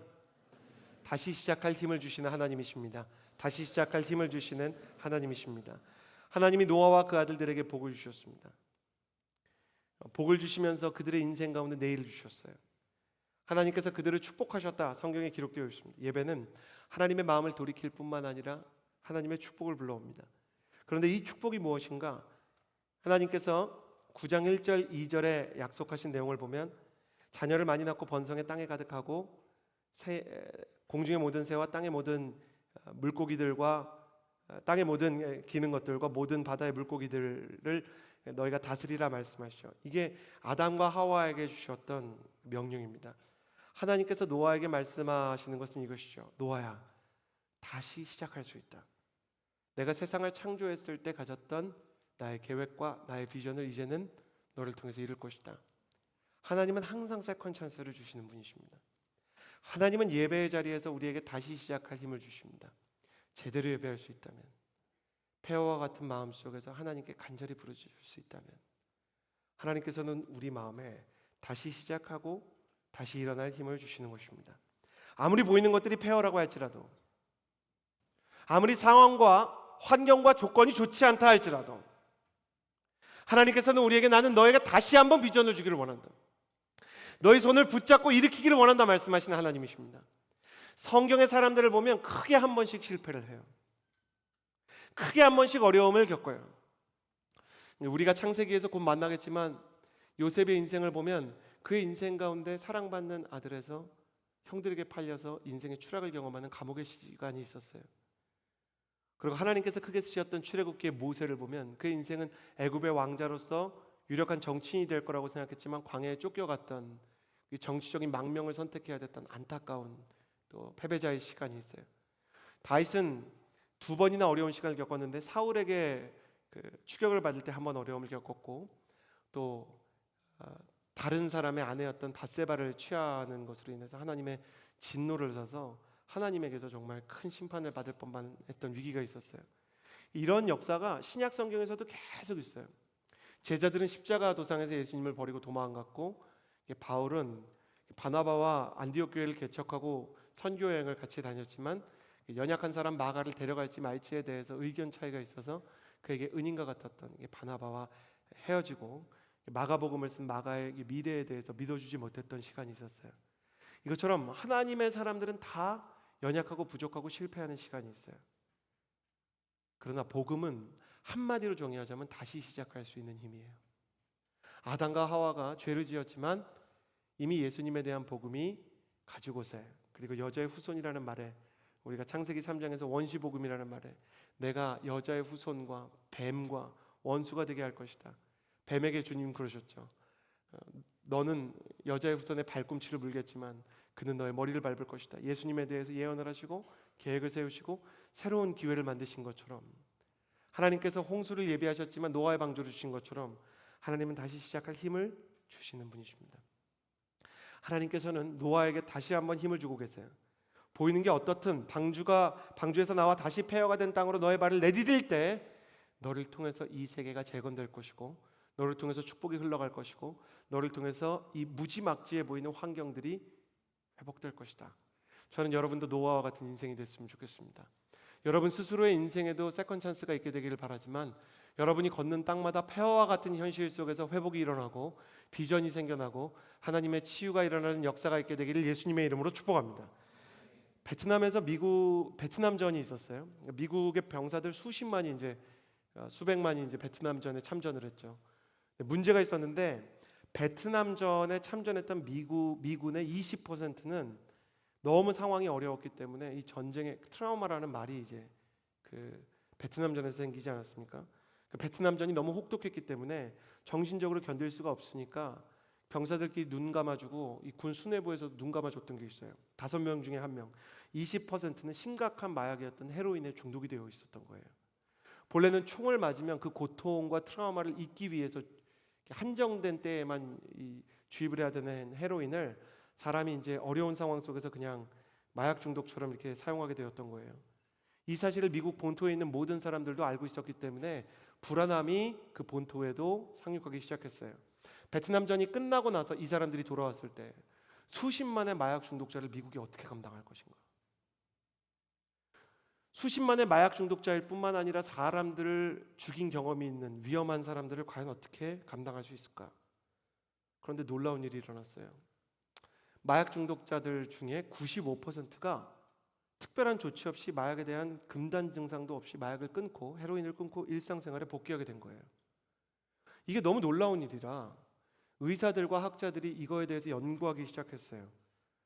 다시 시작할 힘을 주시는 하나님이십니다. 다시 시작할 힘을 주시는 하나님이십니다. 하나님이 노아와 그 아들들에게 복을 주셨습니다. 복을 주시면서 그들의 인생 가운데 내일을 주셨어요. 하나님께서 그들을 축복하셨다. 성경에 기록되어 있습니다. 예배는 하나님의 마음을 돌이킬 뿐만 아니라 하나님의 축복을 불러옵니다. 그런데 이 축복이 무엇인가? 하나님께서 9장 1절 2절에 약속하신 내용을 보면 자녀를 많이 낳고 번성해 땅에 가득하고 공중의 모든 새와 땅의 모든 물고기들과 땅의 모든 기는 것들과 모든 바다의 물고기들을 너희가 다스리라 말씀하시죠. 이게 아담과 하와에게 주셨던 명령입니다. 하나님께서 노아에게 말씀하시는 것은 이것이죠. 노아야, 다시 시작할 수 있다. 내가 세상을 창조했을 때 가졌던 나의 계획과 나의 비전을 이제는 너를 통해서 이룰 것이다. 하나님은 항상 세컨 찬스를 주시는 분이십니다. 하나님은 예배의 자리에서 우리에게 다시 시작할 힘을 주십니다. 제대로 예배할 수 있다면, 폐허와 같은 마음 속에서 하나님께 간절히 부르실 수 있다면 하나님께서는 우리 마음에 다시 시작하고 다시 일어날 힘을 주시는 것입니다. 아무리 보이는 것들이 폐허라고 할지라도, 아무리 상황과 환경과 조건이 좋지 않다 할지라도 하나님께서는 우리에게 나는 너에게 다시 한번 비전을 주기를 원한다. 너희 손을 붙잡고 일으키기를 원한다 말씀하시는 하나님이십니다. 성경의 사람들을 보면 크게 한 번씩 실패를 해요. 크게 한 번씩 어려움을 겪어요. 우리가 창세기에서 곧 만나겠지만 요셉의 인생을 보면 그의 인생 가운데 사랑받는 아들에서 형들에게 팔려서 인생의 추락을 경험하는 감옥의 시간이 있었어요. 그리고 하나님께서 크게 쓰셨던 출애굽기의 모세를 보면 그의 인생은 애굽의 왕자로서 유력한 정치인이 될 거라고 생각했지만 광야에 쫓겨갔던 정치적인 망명을 선택해야 됐던 안타까운 또 패배자의 시간이 있어요. 다윗은 두 번이나 어려운 시간을 겪었는데 사울에게 추격을 받을 때 한 번 어려움을 겪었고 또 다른 사람의 아내였던 밧세바를 취하는 것으로 인해서 하나님의 진노를 사서 하나님에게서 정말 큰 심판을 받을 뻔한 했던 위기가 있었어요. 이런 역사가 신약 성경에서도 계속 있어요. 제자들은 십자가 도상에서 예수님을 버리고 도망갔고 바울은 바나바와 안디옥 교회를 개척하고 선교 여행을 같이 다녔지만 연약한 사람 마가를 데려갈지 말지에 대해서 의견 차이가 있어서 그에게 은인과 같았던 바나바와 헤어지고 마가복음을 쓴 마가의 미래에 대해서 믿어주지 못했던 시간이 있었어요. 이것처럼 하나님의 사람들은 다 연약하고 부족하고 실패하는 시간이 있어요. 그러나 복음은 한마디로 정의하자면 다시 시작할 수 있는 힘이에요. 아담과 하와가 죄를 지었지만 이미 예수님에 대한 복음이 가죽옷에 그리고 여자의 후손이라는 말에 우리가 창세기 3장에서 원시복음이라는 말에 내가 여자의 후손과 뱀과 원수가 되게 할 것이다. 뱀에게 주님 그러셨죠. 너는 여자의 후손의 발꿈치를 물겠지만 그는 너의 머리를 밟을 것이다. 예수님에 대해서 예언을 하시고 계획을 세우시고 새로운 기회를 만드신 것처럼 하나님께서 홍수를 예비하셨지만 노아의 방주를 주신 것처럼 하나님은 다시 시작할 힘을 주시는 분이십니다. 하나님께서는 노아에게 다시 한번 힘을 주고 계세요. 보이는 게 어떻든 방주에서 나와 다시 폐허가 된 땅으로 너의 발을 내디딜 때 너를 통해서 이 세계가 재건될 것이고 너를 통해서 축복이 흘러갈 것이고 너를 통해서 이 무지막지해 보이는 환경들이 회복될 것이다. 저는 여러분도 노아와 같은 인생이 됐으면 좋겠습니다. 여러분 스스로의 인생에도 세컨 찬스가 있게 되기를 바라지만 여러분이 걷는 땅마다 폐허와 같은 현실 속에서 회복이 일어나고 비전이 생겨나고 하나님의 치유가 일어나는 역사가 있게 되기를 예수님의 이름으로 축복합니다. 베트남에서 베트남전이 있었어요. 미국의 병사들 수십만이 이제 수백만이 이제 베트남전에 참전을 했죠. 문제가 있었는데 베트남전에 참전했던 미군의 20%는 너무 상황이 어려웠기 때문에 이 전쟁의 트라우마라는 말이 이제 그 베트남전에서 생기지 않았습니까? 그 베트남전이 너무 혹독했기 때문에 정신적으로 견딜 수가 없으니까 병사들끼리 눈 감아주고 이 군 수뇌부에서 눈 감아줬던 게 있어요. 5명 중에 1명. 20%는 심각한 마약이었던 헤로인에 중독이 되어 있었던 거예요. 본래는 총을 맞으면 그 고통과 트라우마를 잊기 위해서 한정된 때에만 주입을 해야 되는 헤로인을 사람이 이제 어려운 상황 속에서 그냥 마약 중독처럼 이렇게 사용하게 되었던 거예요. 이 사실을 미국 본토에 있는 모든 사람들도 알고 있었기 때문에 불안함이 그 본토에도 상륙하기 시작했어요. 베트남전이 끝나고 나서 이 사람들이 돌아왔을 때 수십만의 마약 중독자를 미국이 어떻게 감당할 것인가? 수십만의 마약 중독자일 뿐만 아니라 사람들을 죽인 경험이 있는 위험한 사람들을 과연 어떻게 감당할 수 있을까? 그런데 놀라운 일이 일어났어요. 마약 중독자들 중에 95%가 특별한 조치 없이 마약에 대한 금단 증상도 없이 마약을 끊고 헤로인을 끊고 일상생활에 복귀하게 된 거예요. 이게 너무 놀라운 일이라 의사들과 학자들이 이거에 대해서 연구하기 시작했어요.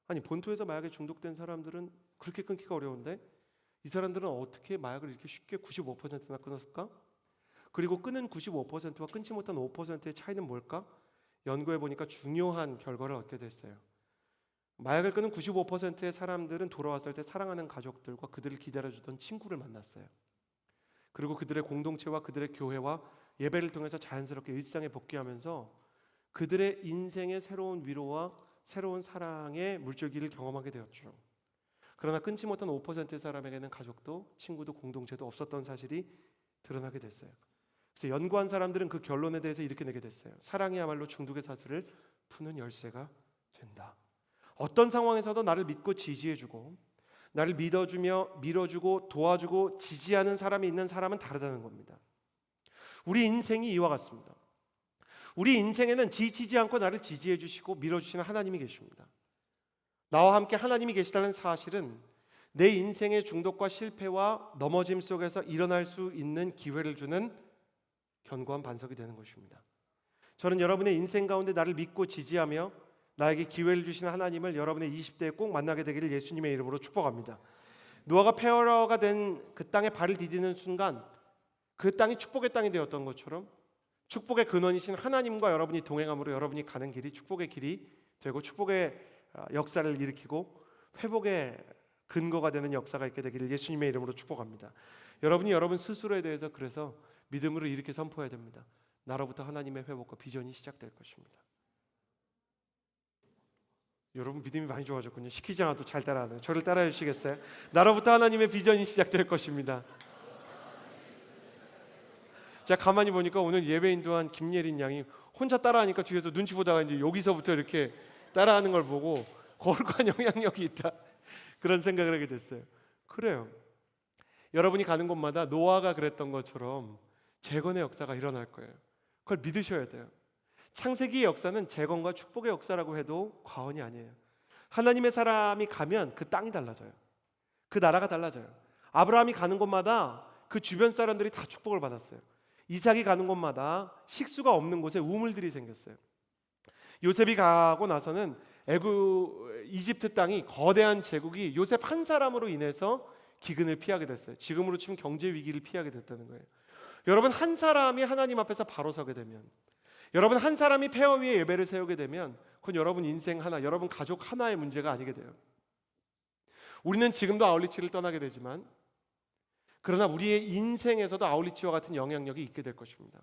아니 본토에서 마약에 중독된 사람들은 그렇게 끊기가 어려운데 이 사람들은 어떻게 마약을 이렇게 쉽게 95%나 끊었을까? 그리고 끊은 95%와 끊지 못한 5%의 차이는 뭘까? 연구해 보니까 중요한 결과를 얻게 됐어요. 마약을 끊은 95%의 사람들은 돌아왔을 때 사랑하는 가족들과 그들을 기다려주던 친구를 만났어요. 그리고 그들의 공동체와 그들의 교회와 예배를 통해서 자연스럽게 일상에 복귀하면서 그들의 인생의 새로운 위로와 새로운 사랑의 물줄기를 경험하게 되었죠. 그러나 끊지 못한 5%의 사람에게는 가족도 친구도 공동체도 없었던 사실이 드러나게 됐어요. 그래서 연구한 사람들은 그 결론에 대해서 이렇게 내게 됐어요. 사랑이야말로 중독의 사슬을 푸는 열쇠가 된다. 어떤 상황에서도 나를 믿고 지지해주고 나를 믿어주며 밀어주고 도와주고 지지하는 사람이 있는 사람은 다르다는 겁니다. 우리 인생이 이와 같습니다. 우리 인생에는 지치지 않고 나를 지지해 주시고 밀어주시는 하나님이 계십니다. 나와 함께 하나님이 계시다는 사실은 내 인생의 중독과 실패와 넘어짐 속에서 일어날 수 있는 기회를 주는 견고한 반석이 되는 것입니다. 저는 여러분의 인생 가운데 나를 믿고 지지하며 나에게 기회를 주시는 하나님을 여러분의 20대에 꼭 만나게 되기를 예수님의 이름으로 축복합니다. 노아가 폐허가 된 그 땅에 발을 디디는 순간 그 땅이 축복의 땅이 되었던 것처럼 축복의 근원이신 하나님과 여러분이 동행함으로 여러분이 가는 길이 축복의 길이 되고 축복의 역사를 일으키고 회복의 근거가 되는 역사가 있게 되기를 예수님의 이름으로 축복합니다. 여러분이 여러분 스스로에 대해서 그래서 믿음으로 이렇게 선포해야 됩니다. 나로부터 하나님의 회복과 비전이 시작될 것입니다. 여러분 믿음이 많이 좋아졌군요. 시키지 않아도 잘 따라하네요. 저를 따라해 주시겠어요? 나로부터 하나님의 비전이 시작될 것입니다. 제가 가만히 보니까 오늘 예배 인도한 김예린 양이 혼자 따라하니까 뒤에서 눈치 보다가 이제 여기서부터 이렇게 따라하는 걸 보고 거룩한 영향력이 있다 그런 생각을 하게 됐어요. 그래요. 여러분이 가는 곳마다 노아가 그랬던 것처럼 재건의 역사가 일어날 거예요. 그걸 믿으셔야 돼요. 창세기의 역사는 재건과 축복의 역사라고 해도 과언이 아니에요. 하나님의 사람이 가면 그 땅이 달라져요. 그 나라가 달라져요. 아브라함이 가는 곳마다 그 주변 사람들이 다 축복을 받았어요. 이삭이 가는 곳마다 식수가 없는 곳에 우물들이 생겼어요. 요셉이 가고 나서는 이집트 땅이 거대한 제국이 요셉 한 사람으로 인해서 기근을 피하게 됐어요. 지금으로 치면 경제 위기를 피하게 됐다는 거예요. 여러분 한 사람이 하나님 앞에서 바로 서게 되면, 여러분 한 사람이 폐허 위에 예배를 세우게 되면 그건 여러분 인생 하나, 여러분 가족 하나의 문제가 아니게 돼요. 우리는 지금도 아울리치를 떠나게 되지만 그러나 우리의 인생에서도 아울리치와 같은 영향력이 있게 될 것입니다.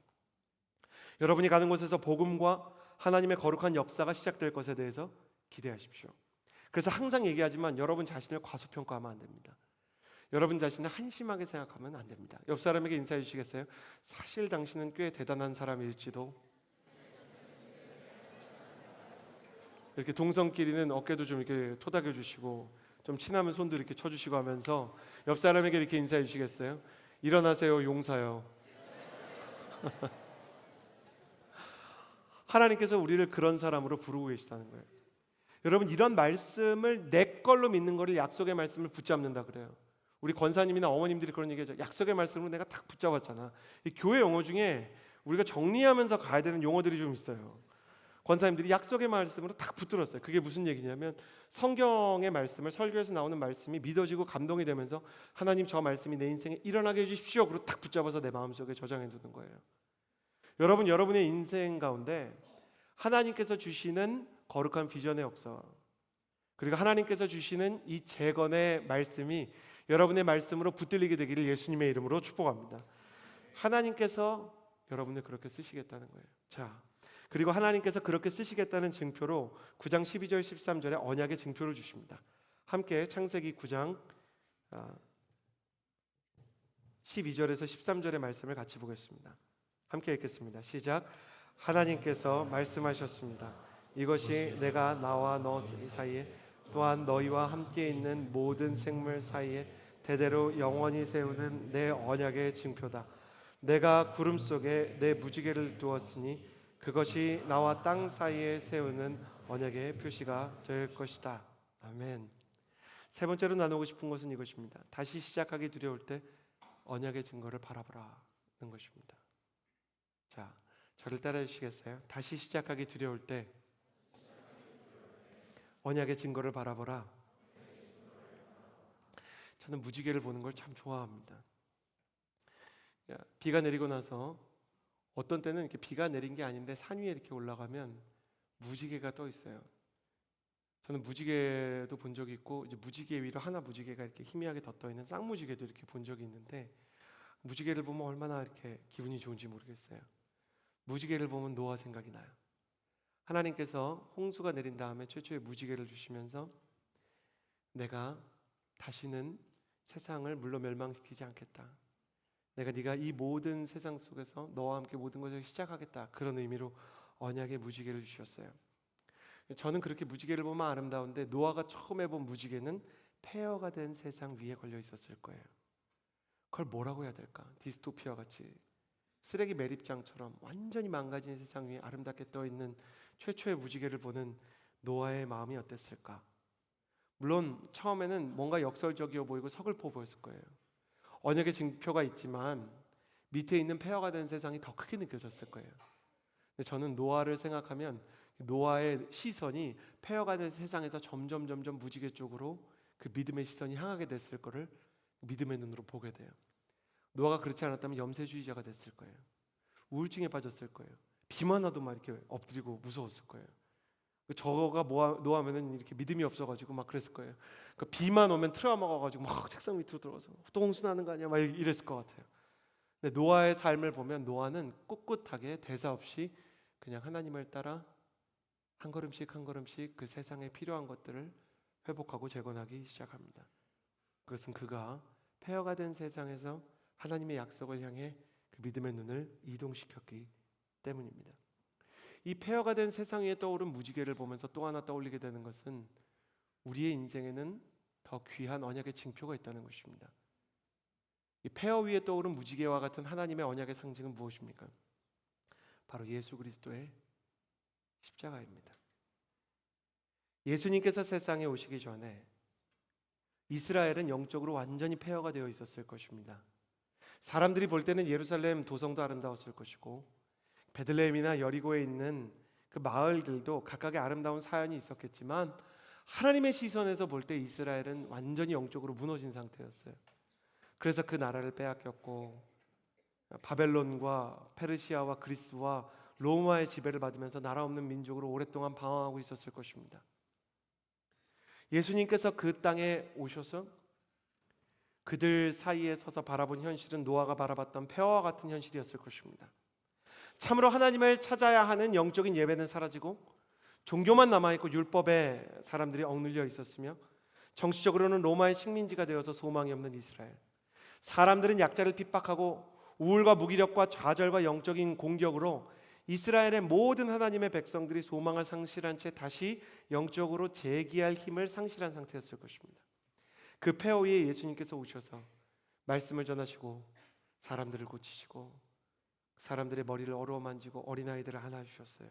여러분이 가는 곳에서 복음과 하나님의 거룩한 역사가 시작될 것에 대해서 기대하십시오. 그래서 항상 얘기하지만 여러분 자신을 과소평가하면 안 됩니다. 여러분 자신을 한심하게 생각하면 안 됩니다. 옆 사람에게 인사해 주시겠어요? 사실 당신은 꽤 대단한 사람일지도. 이렇게 동성끼리는 어깨도 좀 이렇게 토닥여 주시고 좀 친하면 손도 이렇게 쳐주시고 하면서 옆 사람에게 이렇게 인사해 주시겠어요? 일어나세요, 용사요. 하나님께서 우리를 그런 사람으로 부르고 계시다는 거예요. 여러분, 이런 말씀을 내 걸로 믿는 거를 약속의 말씀을 붙잡는다 그래요. 우리 권사님이나 어머님들이 그런 얘기하죠. 약속의 말씀으로 내가 딱 붙잡았잖아. 이 교회 용어 중에 우리가 정리하면서 가야 되는 용어들이 좀 있어요. 권사님들이 약속의 말씀으로 딱 붙들었어요. 그게 무슨 얘기냐면 성경의 말씀을, 설교에서 나오는 말씀이 믿어지고 감동이 되면서 하나님, 저 말씀이 내 인생에 일어나게 해주십시오. 그리고 딱 붙잡아서 내 마음속에 저장해 두는 거예요. 여러분, 여러분의 인생 가운데 하나님께서 주시는 거룩한 비전의 역사, 그리고 하나님께서 주시는 이 재건의 말씀이 여러분의 말씀으로 붙들리게 되기를 예수님의 이름으로 축복합니다. 하나님께서 여러분을 그렇게 쓰시겠다는 거예요. 자, 그리고 하나님께서 그렇게 쓰시겠다는 증표로 9장 12절 13절에 언약의 증표를 주십니다. 함께 창세기 9장 12절에서 13절의 말씀을 같이 보겠습니다. 함께 읽겠습니다. 시작. 하나님께서 말씀하셨습니다. 이것이 내가 나와 너 사이에 또한 너희와 함께 있는 모든 생물 사이에 대대로 영원히 세우는 내 언약의 증표다. 내가 구름 속에 내 무지개를 두었으니 그것이 나와 땅 사이에 세우는 언약의 표시가 될 것이다. 아멘. 세 번째로 나누고 싶은 것은 이것입니다. 다시 시작하기 두려울 때 언약의 증거를 바라보라는 것입니다. 자, 저를 따라해 주시겠어요? 다시 시작하기 두려울 때 언약의 증거를 바라보라. 저는 무지개를 보는 걸 참 좋아합니다. 비가 내리고 나서 어떤 때는 이렇게 비가 내린 게 아닌데 산 위에 이렇게 올라가면 무지개가 떠 있어요. 저는 무지개도 본 적이 있고, 이제 무지개 위로 하나 무지개가 이렇게 희미하게 덧떠 있는 쌍무지개도 이렇게 본 적이 있는데, 무지개를 보면 얼마나 이렇게 기분이 좋은지 모르겠어요. 무지개를 보면 노아 생각이 나요. 하나님께서 홍수가 내린 다음에 최초의 무지개를 주시면서 내가 다시는 세상을 물로 멸망시키지 않겠다. 내가 네가 이 모든 세상 속에서 너와 함께 모든 것을 시작하겠다. 그런 의미로 언약의 무지개를 주셨어요. 저는 그렇게 무지개를 보면 아름다운데, 노아가 처음 해본 무지개는 폐허가 된 세상 위에 걸려 있었을 거예요. 그걸 뭐라고 해야 될까? 디스토피아 같이 쓰레기 매립장처럼 완전히 망가진 세상 위에 아름답게 떠 있는 최초의 무지개를 보는 노아의 마음이 어땠을까? 물론 처음에는 뭔가 역설적이어 보이고 서글퍼 보였을 거예요. 언약의 증표가 있지만 밑에 있는 폐허가 된 세상이 더 크게 느껴졌을 거예요. 근데 저는 노아를 생각하면 노아의 시선이 폐허가 된 세상에서 점점 무지개 쪽으로 그 믿음의 시선이 향하게 됐을 거를 믿음의 눈으로 보게 돼요. 노아가 그렇지 않았다면 염세주의자가 됐을 거예요. 우울증에 빠졌을 거예요. 비만 와도 막 이렇게 엎드리고 무서웠을 거예요. 저거가 노아면은 이렇게 믿음이 없어가지고 막 그랬을 거예요. 그 비만 오면 트라우마가 가지고 막 책상 밑으로 들어가서 또 홍수 나는 거 아니야 막 이랬을 것 같아요. 근데 노아의 삶을 보면 노아는 꿋꿋하게 대사 없이 그냥 하나님을 따라 한 걸음씩 한 걸음씩 그 세상에 필요한 것들을 회복하고 재건하기 시작합니다. 그것은 그가 폐허가 된 세상에서 하나님의 약속을 향해 그 믿음의 눈을 이동시켰기 때문입니다. 이 폐허가 된 세상 위에 떠오른 무지개를 보면서 또 하나 떠올리게 되는 것은 우리의 인생에는 더 귀한 언약의 징표가 있다는 것입니다. 이 폐허 위에 떠오른 무지개와 같은 하나님의 언약의 상징은 무엇입니까? 바로 예수 그리스도의 십자가입니다. 예수님께서 세상에 오시기 전에 이스라엘은 영적으로 완전히 폐허가 되어 있었을 것입니다. 사람들이 볼 때는 예루살렘 도성도 아름다웠을 것이고 베들레헴이나 여리고에 있는 그 마을들도 각각의 아름다운 사연이 있었겠지만, 하나님의 시선에서 볼 때 이스라엘은 완전히 영적으로 무너진 상태였어요. 그래서 그 나라를 빼앗겼고 바벨론과 페르시아와 그리스와 로마의 지배를 받으면서 나라 없는 민족으로 오랫동안 방황하고 있었을 것입니다. 예수님께서 그 땅에 오셔서 그들 사이에 서서 바라본 현실은 노아가 바라봤던 폐허와 같은 현실이었을 것입니다. 참으로 하나님을 찾아야 하는 영적인 예배는 사라지고 종교만 남아있고 율법에 사람들이 억눌려 있었으며, 정치적으로는 로마의 식민지가 되어서 소망이 없는 이스라엘. 사람들은 약자를 핍박하고 우울과 무기력과 좌절과 영적인 공격으로 이스라엘의 모든 하나님의 백성들이 소망을 상실한 채 다시 영적으로 재기할 힘을 상실한 상태였을 것입니다. 그 폐허 위에 예수님께서 오셔서 말씀을 전하시고 사람들을 고치시고 사람들의 머리를 어루만지고 어린아이들을 안아주셨어요.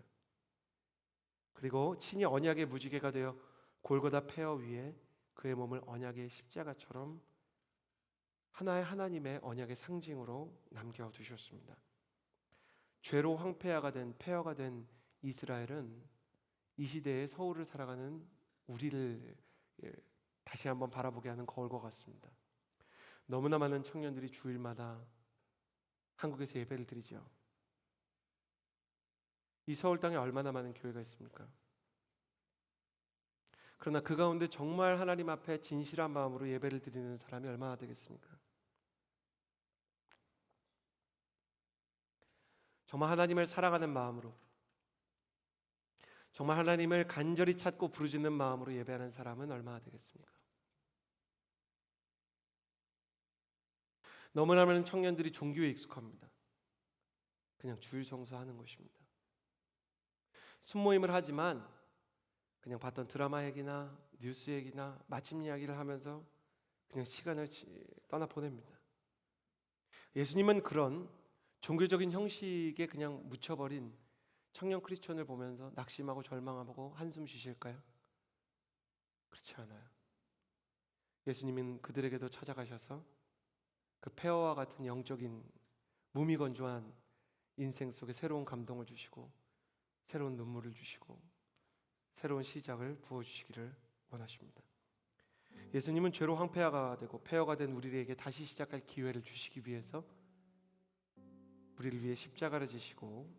그리고 친히 언약의 무지개가 되어 골고다 폐허 위에 그의 몸을 언약의 십자가처럼 하나의 하나님의 언약의 상징으로 남겨두셨습니다. 죄로 황폐화가 된 폐허가 된 이스라엘은 이 시대에 서울을 살아가는 우리를 다시 한번 바라보게 하는 거울과 같습니다. 너무나 많은 청년들이 주일마다 한국에서 예배를 드리죠. 이 서울 땅에 얼마나 많은 교회가 있습니까? 그러나 그 가운데 정말 하나님 앞에 진실한 마음으로 예배를 드리는 사람이 얼마나 되겠습니까? 정말 하나님을 사랑하는 마음으로, 정말 하나님을 간절히 찾고 부르짖는 마음으로 예배하는 사람은 얼마나 되겠습니까? 너무나 많은 청년들이 종교에 익숙합니다. 그냥 주일 성수하는 것입니다. 순모임을 하지만 그냥 봤던 드라마 얘기나 뉴스 얘기나 마침 이야기를 하면서 그냥 시간을 떠나 보냅니다. 예수님은 그런 종교적인 형식에 그냥 묻혀버린 청년 크리스천을 보면서 낙심하고 절망하고 한숨 쉬실까요? 그렇지 않아요. 예수님은 그들에게도 찾아가셔서 그 폐허와 같은 영적인 무미건조한 인생 속에 새로운 감동을 주시고 새로운 눈물을 주시고 새로운 시작을 부어주시기를 원하십니다. 예수님은 죄로 황폐화가 되고 폐허가 된 우리에게 다시 시작할 기회를 주시기 위해서 우리를 위해 십자가를 지시고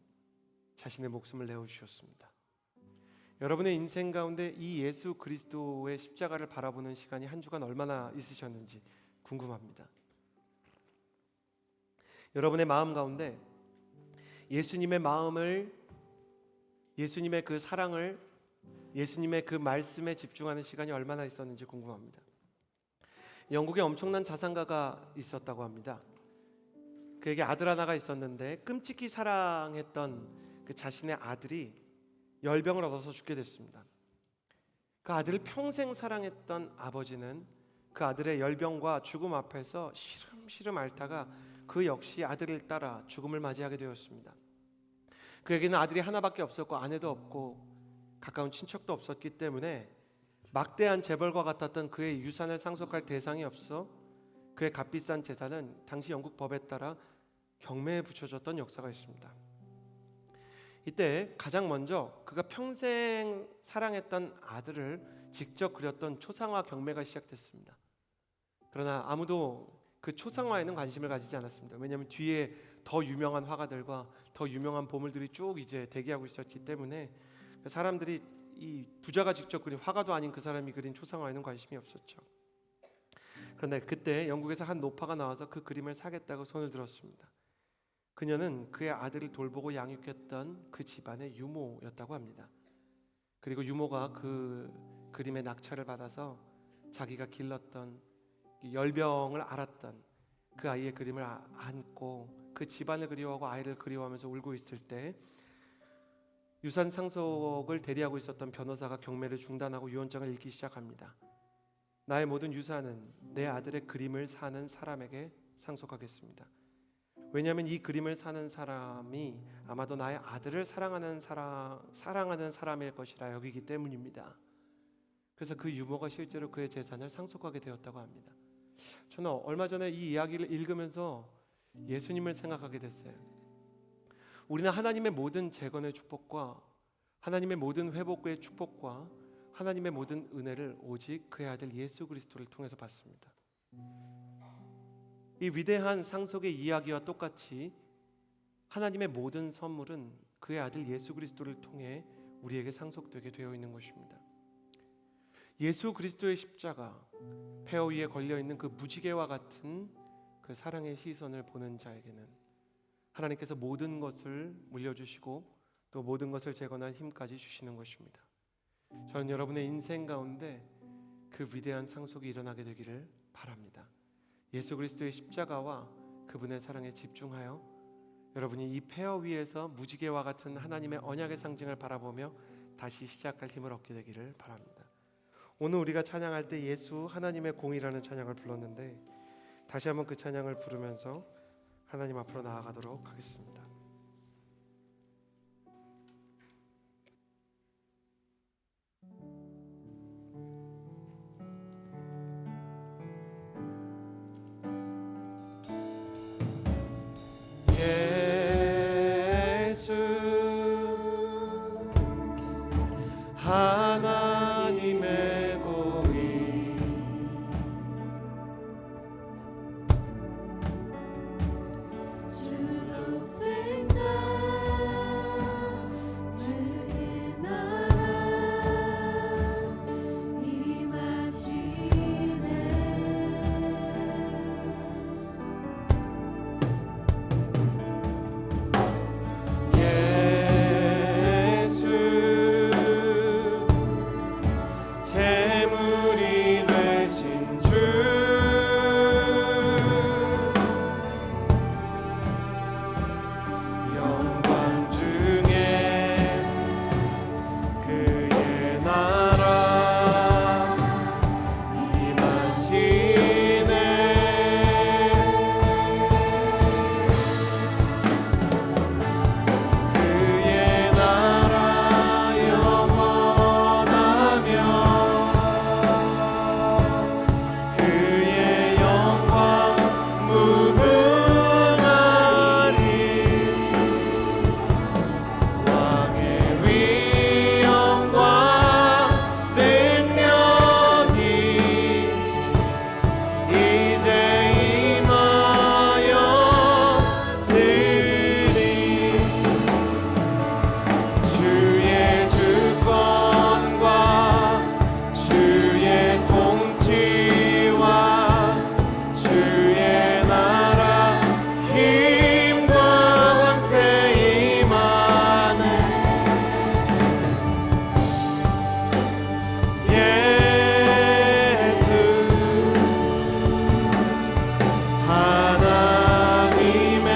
자신의 목숨을 내어주셨습니다. 여러분의 인생 가운데 이 예수 그리스도의 십자가를 바라보는 시간이 한 주간 얼마나 있으셨는지 궁금합니다. 여러분의 마음 가운데 예수님의 마음을, 예수님의 그 사랑을, 예수님의 그 말씀에 집중하는 시간이 얼마나 있었는지 궁금합니다. 영국에 엄청난 자산가가 있었다고 합니다. 그에게 아들 하나가 있었는데 끔찍히 사랑했던 그 자신의 아들이 열병을 얻어서 죽게 됐습니다. 그 아들을 평생 사랑했던 아버지는 그 아들의 열병과 죽음 앞에서 시름시름 앓다가 그 역시 아들을 따라 죽음을 맞이하게 되었습니다. 그에게는 아들이 하나밖에 없었고 아내도 없고 가까운 친척도 없었기 때문에 막대한 재벌과 같았던 그의 유산을 상속할 대상이 없어 그의 값비싼 재산은 당시 영국 법에 따라 경매에 붙여졌던 역사가 있습니다. 이때 가장 먼저 그가 평생 사랑했던 아들을 직접 그렸던 초상화 경매가 시작됐습니다. 그러나 아무도 그 초상화에는 관심을 가지지 않았습니다. 왜냐하면 뒤에 더 유명한 화가들과 더 유명한 보물들이 쭉 이제 대기하고 있었기 때문에 사람들이 이 부자가 직접 그린, 화가도 아닌 그 사람이 그린 초상화에는 관심이 없었죠. 그런데 그때 영국에서 한 노파가 나와서 그 그림을 사겠다고 손을 들었습니다. 그녀는 그의 아들을 돌보고 양육했던 그 집안의 유모였다고 합니다. 그리고 유모가 그 그림의 낙찰을 받아서 자기가 길렀던 열병을 앓았던 그 아이의 그림을 안고 그 집안을 그리워하고 아이를 그리워하면서 울고 있을 때 유산 상속을 대리하고 있었던 변호사가 경매를 중단하고 유언장을 읽기 시작합니다. 나의 모든 유산은 내 아들의 그림을 사는 사람에게 상속하겠습니다. 왜냐하면 이 그림을 사는 사람이 아마도 나의 아들을 사랑하는 사람일 것이라 여기기 때문입니다. 그래서 그 유모가 실제로 그의 재산을 상속하게 되었다고 합니다. 저는 얼마 전에 이 이야기를 읽으면서 예수님을 생각하게 됐어요. 우리는 하나님의 모든 재건의 축복과 하나님의 모든 회복의 축복과 하나님의 모든 은혜를 오직 그의 아들 예수 그리스도를 통해서 받습니다. 이 위대한 상속의 이야기와 똑같이 하나님의 모든 선물은 그의 아들 예수 그리스도를 통해 우리에게 상속되게 되어 있는 것입니다. 예수 그리스도의 십자가, 폐허 위에 걸려있는 그 무지개와 같은 그 사랑의 시선을 보는 자에게는 하나님께서 모든 것을 물려주시고 또 모든 것을 재건할 힘까지 주시는 것입니다. 저는 여러분의 인생 가운데 그 위대한 상속이 일어나게 되기를 바랍니다. 예수 그리스도의 십자가와 그분의 사랑에 집중하여 여러분이 이 폐허 위에서 무지개와 같은 하나님의 언약의 상징을 바라보며 다시 시작할 힘을 얻게 되기를 바랍니다. 오늘 우리가 찬양할 때 예수 하나님의 공이라는 찬양을 불렀는데 다시 한번 그 찬양을 부르면서 하나님 앞으로 나아가도록 하겠습니다. 하나님의 공의. 주 독생자 주의 나라 임하시네. 예수 재물이 되신 주 영광 중에 그의 나라 임하시네. 그의 나라 영원하며 그의 영광 무궁하리. 왕의 위엄과 능력이 이제 임하였으리. 주의 주권과 주의 통치와 주의 나라 힘과 권세 임하는 예수 하나님의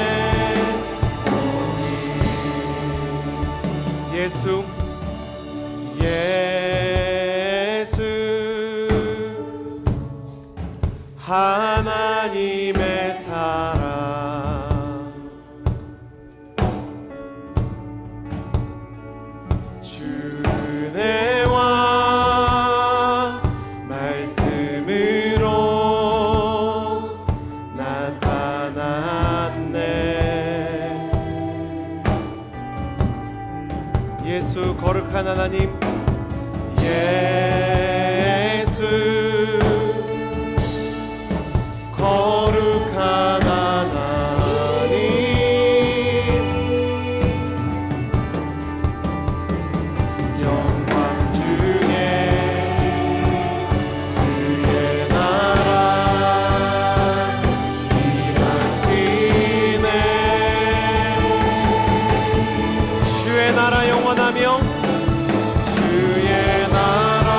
예수 예수 하나님의 사랑 주내와 말씀으로 나타났네. 예수 거룩한 하나님 예수 거룩한 하나님 영광 중에 그의 나라 임하시네. 주의 나라 영원하며 주의 나라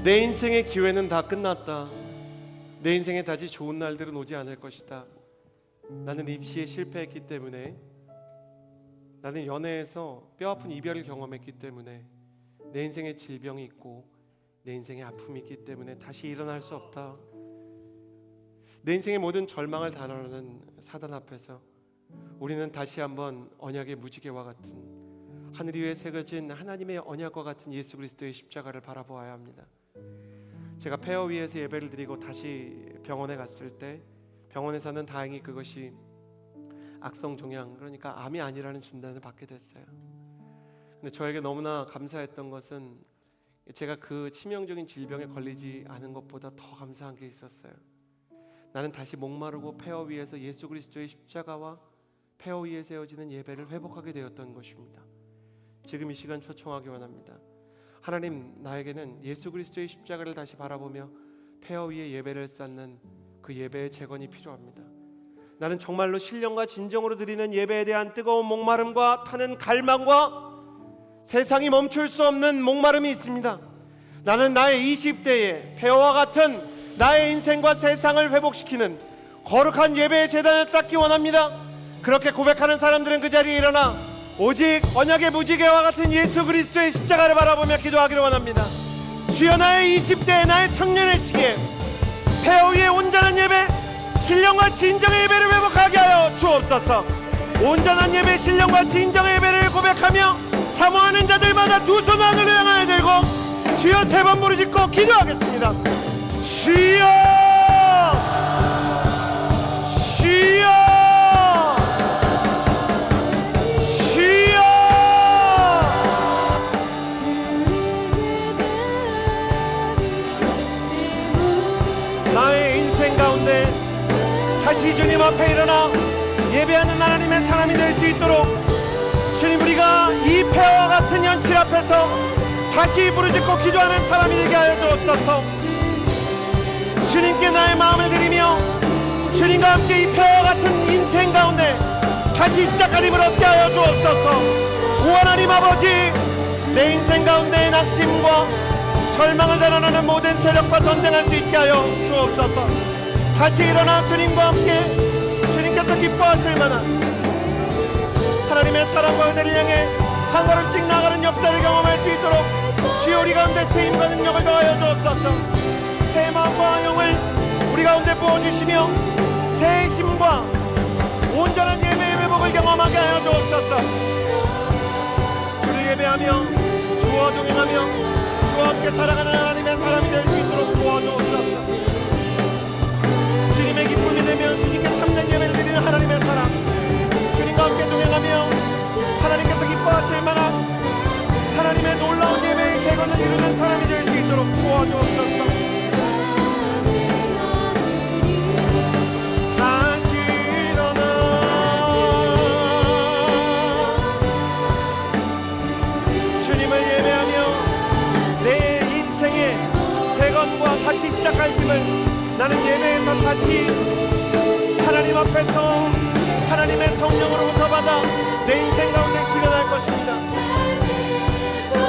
내 인생의 기회는 다 끝났다. 내 인생에 다시 좋은 날들은 오지 않을 것이다. 나는 입시에 실패했기 때문에, 나는 연애에서 뼈아픈 이별을 경험했기 때문에, 내 인생에 질병이 있고 내 인생에 아픔이 있기 때문에 다시 일어날 수 없다. 내 인생의 모든 절망을 단언하는 사단 앞에서 우리는 다시 한번 언약의 무지개와 같은, 하늘 위에 새겨진 하나님의 언약과 같은 예수 그리스도의 십자가를 바라보아야 합니다. 제가 폐허 위에서 예배를 드리고 다시 병원에 갔을 때, 병원에서는 다행히 그것이 악성 종양, 그러니까 암이 아니라는 진단을 받게 됐어요. 근데 저에게 너무나 감사했던 것은 제가 그 치명적인 질병에 걸리지 않은 것보다 더 감사한 게 있었어요. 나는 다시 목마르고 폐허 위에서 예수 그리스도의 십자가와 폐허 위에 세워지는 예배를 회복하게 되었던 것입니다. 지금 이 시간 초청하기 원합니다. 하나님, 나에게는 예수 그리스도의 십자가를 다시 바라보며 폐허 위에 예배를 쌓는 그 예배의 재건이 필요합니다. 나는 정말로 신령과 진정으로 드리는 예배에 대한 뜨거운 목마름과 타는 갈망과 세상이 멈출 수 없는 목마름이 있습니다. 나는 나의 20대에 폐허와 같은 나의 인생과 세상을 회복시키는 거룩한 예배의 제단을 쌓기 원합니다. 그렇게 고백하는 사람들은 그 자리에 일어나 오직 언약의 무지개와 같은 예수 그리스도의 십자가를 바라보며 기도하기를 원합니다. 주여, 나의 20대에, 나의 청년의 시기에 폐허 위에 온전한 예배, 신령과 진정의 예배를 회복하게 하여 주옵소서. 온전한 예배, 신령과 진정의 예배를 고백하며 사모하는 자들마다 두 손 하늘을 향하여 들고 주여 3번 부르짖고 기도하겠습니다. 주여, 주여, 주여. 나의 인생 가운데 다시 주님 앞에 일어나 예배하는 하나님의 사람이 될 수 있도록 주님, 우리가 이 폐허와 같은 현실 앞에서 다시 부르짖고 기도하는 사람이 되게 하여 주옵소서. 주님께 나의 마음을 드리며 주님과 함께 이 폐허와 같은 인생 가운데 다시 시작한 힘을 얻게 하여 주옵소서. 오 하나님 아버지, 내 인생 가운데의 낙심과 절망을 달아나는 모든 세력과 전쟁할 수 있게 하여 주옵소서. 다시 일어나 주님과 함께 주님께서 기뻐하실 만한 하나님의 사랑과 은혜를 향해 한 걸음씩 나아가는 역사를 경험할 수 있도록 주여, 우리 가운데 세임과 능력을 더하여 주옵소서. 새 마음과 영을 우리 가운데 부어주시며 새 힘과 온전한 예배의 회복을 경험하게 하여 주옵소서. 주를 예배하며 주와 동행하며 주와 함께 살아가는 하나님의 사람이 될 수 있도록 도와주옵소서. 주님의 기쁨이 되면 주님께 참된 예배를 드리는 하나님의 사람, 주님과 함께 동행하며 하나님께서 기뻐하실 만한 하나님의 놀라운 예배의 재건을 이루는 사람이 될 수 있도록 도와주옵소서. 다시 일어나 주님을 예배하며 내 인생의 재건과 다시 시작할 힘을 나는 예배에서 다시 하나님 앞에서 하나님의 성령으로부터 받아 내 인생 가운데 실현할 것입니다.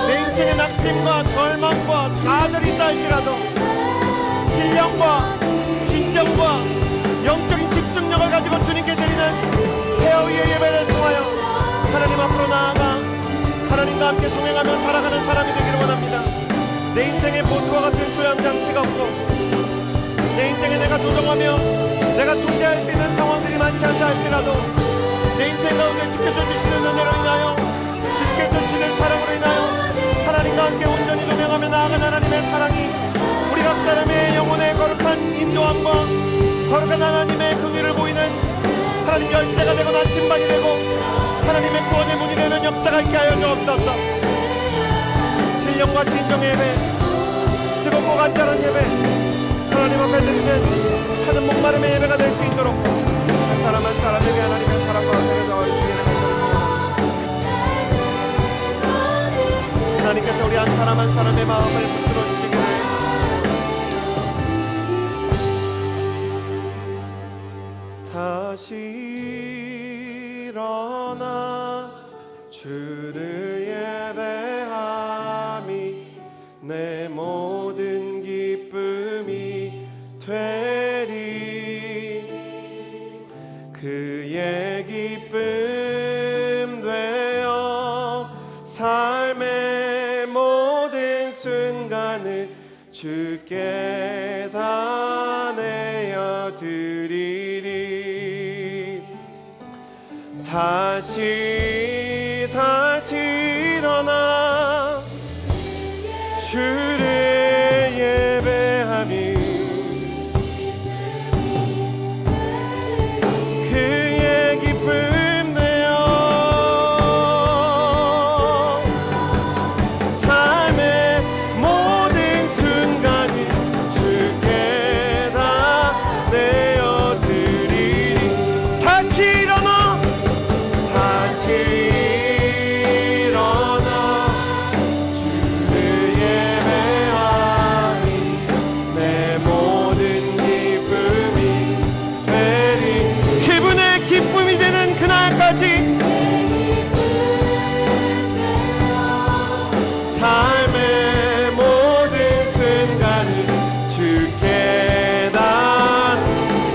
내 인생의 낙심과 절망과 좌절이 있다 할지라도 신령과 진정과 영적인 집중력을 가지고 주님께 드리는 폐허 위의 예배를 통하여 하나님 앞으로 나아가 하나님과 함께 동행하며 살아가는 사람이 되기를 원합니다. 내 인생의 보수와 같은 조향장치가 없고 내 인생에 내가 조정하며 내가 통제할 수 있는 상황들이 많지 않다 할지라도 내 인생 가운데 주께서 주시는 은혜로 인하여 주께서 주시는 사랑으로 인하여 하나님과 함께 온전히 동행하며 나아간 하나님의 사랑이 우리 각 사람의 영혼의 거룩한 인도함과 거룩한 하나님의 긍휼을 보이는 하나님 열쇠가 되고 나침반이 되고 하나님의 구원의 문이 되는 역사가 있게 하여 주옵소서. 신령과 진정의 예배, 뜨겁고 간절한 예배, 하나님 앞에 드리는 하는 목마름의 예배가 될 수 있도록 한 사람 한 사람에게 하나님의 사랑과 은혜를 더하여 주시기를 간절히 하나님께서 우리 한 사람 한 사람의 마음을 붙들어 주시기를 다시 일어나 주를 예배함이 내 몸 모든 기쁨이 되리. 그의 기쁨 되어 삶의 모든 순간을 주께 다 내어드리리. 다시 일어나 주를 예배하며 그의 기쁨 되어 삶의 모든 순간을 주께 다 내어드리리. 다시 일어나 주를 예배하니 내 모든 기쁨이 되리. 그분의 기쁨이 되는 그날까지 삶의 모든 순간을 주께 다.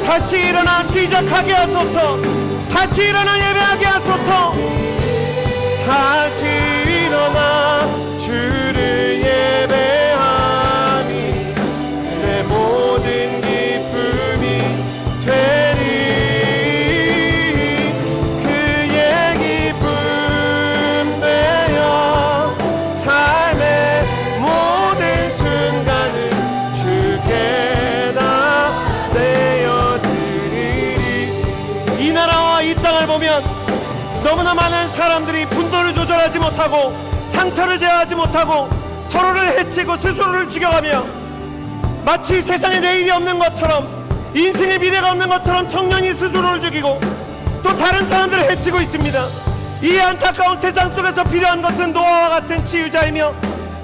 다시 일어나 시작하게 하소서. 다시 일어나 예배하게 하소서. 다시 일어나 주를 예배하니 내 모든 기쁨이 되리. 그의 기쁨 되어 삶의 모든 순간을 주께 다 내어드리리. 이 나라와 이 땅을 보면 너무나 많은 사람들이 분노를 조절하지 못하고 상처를 제어하지 못하고 서로를 해치고 스스로를 죽여가며 마치 세상에 내일이 없는 것처럼, 인생의 미래가 없는 것처럼 청년이 스스로를 죽이고 또 다른 사람들을 해치고 있습니다. 이 안타까운 세상 속에서 필요한 것은 노아와 같은 치유자이며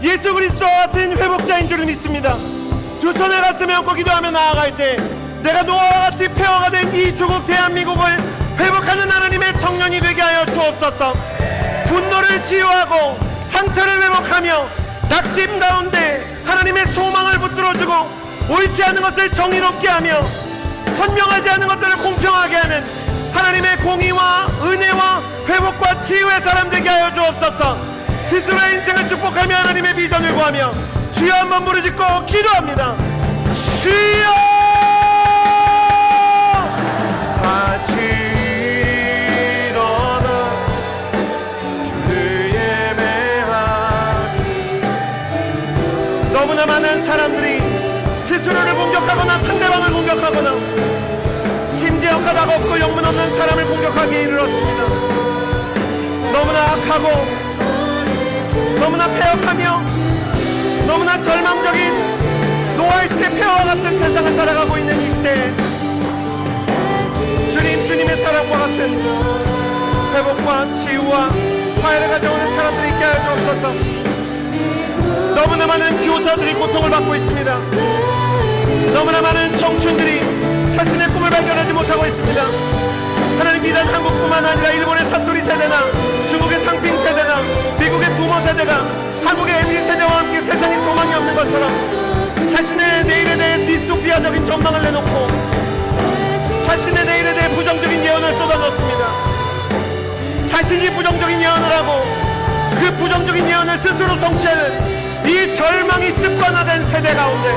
예수 그리스도와 같은 회복자인 줄을 믿습니다. 두 손을 가슴에 얹고 기도하며 나아갈 때 내가 노아와 같이 폐허가 된 이 조국 대한민국을 회복하는 하나님의 청년이 되게 하여 주옵소서. 분노를 치유하고 상처를 회복하며 낙심 가운데 하나님의 소망을 붙들어주고 옳지 않은 것을 정의롭게 하며 선명하지 않은 것들을 공평하게 하는 하나님의 공의와 은혜와 회복과 치유의 사람 되게 하여 주옵소서. 스스로의 인생을 축복하며 하나님의 비전을 구하며 주여 한번 부르짖고 기도합니다. 주여! 다시 일어나 주를 예배하니. 너무나 많은 사람들이 스스로를 공격하거나 상대방을 공격하거나 심지어 까닭 없고 영문 없는 사람을 공격하기에 이르렀습니다. 너무나 악하고 너무나 폐역하며 너무나 절망적인 노아의 시대 폐허와 같은 세상을 살아가고 있는 이 시대에 주님의 사랑과 같은 회복과 치유와 화해를 가져오는 사람들이 있게 하여 주옵소서. 너무나 많은 교사들이 고통을 받고 있습니다. 너무나 많은 청춘들이 자신의 꿈을 발견하지 못하고 있습니다. 하나님, 비단 한국뿐만 아니라 일본의 사투리 세대나 중국의 탕핑 세대나 미국의 부모 세대가 한국의 MZ 세대와 함께 세상에 소망이 없는 것처럼 자신의 내일에 대해 디스토피아적인 전망을 내놓고 자신의 내일에 대해 부정적인 예언을 쏟아놓습니다. 자신이 부정적인 예언을 하고 그 부정적인 예언을 스스로 성취하는 이 절망이 습관화된 세대 가운데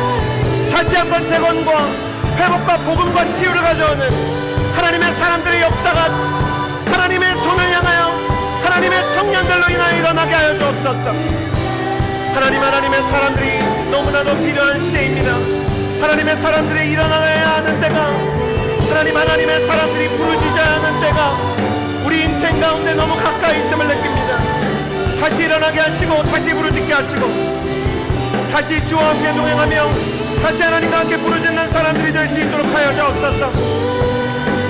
다시 한번 재건과 회복과 복음과 치유를 가져오는 하나님의 사람들의 역사가 하나님의 손을 향하여 하나님의 청년들로 인하여 일어나게 하여 주옵소서. 하나님의 사람들이 너무나도 필요한 시대입니다. 하나님의 사람들이 일어나야 하는 때가, 하나님의 사람들이 부르짖어야 하는 때가 우리 인생 가운데 너무 가까이 있음을 느낍니다. 다시 일어나게 하시고 다시 부르짖게 하시고 다시 주와 함께 동행하며 다시 하나님과 함께 부르짖는 사람들이 될 수 있도록 하여 주옵소서.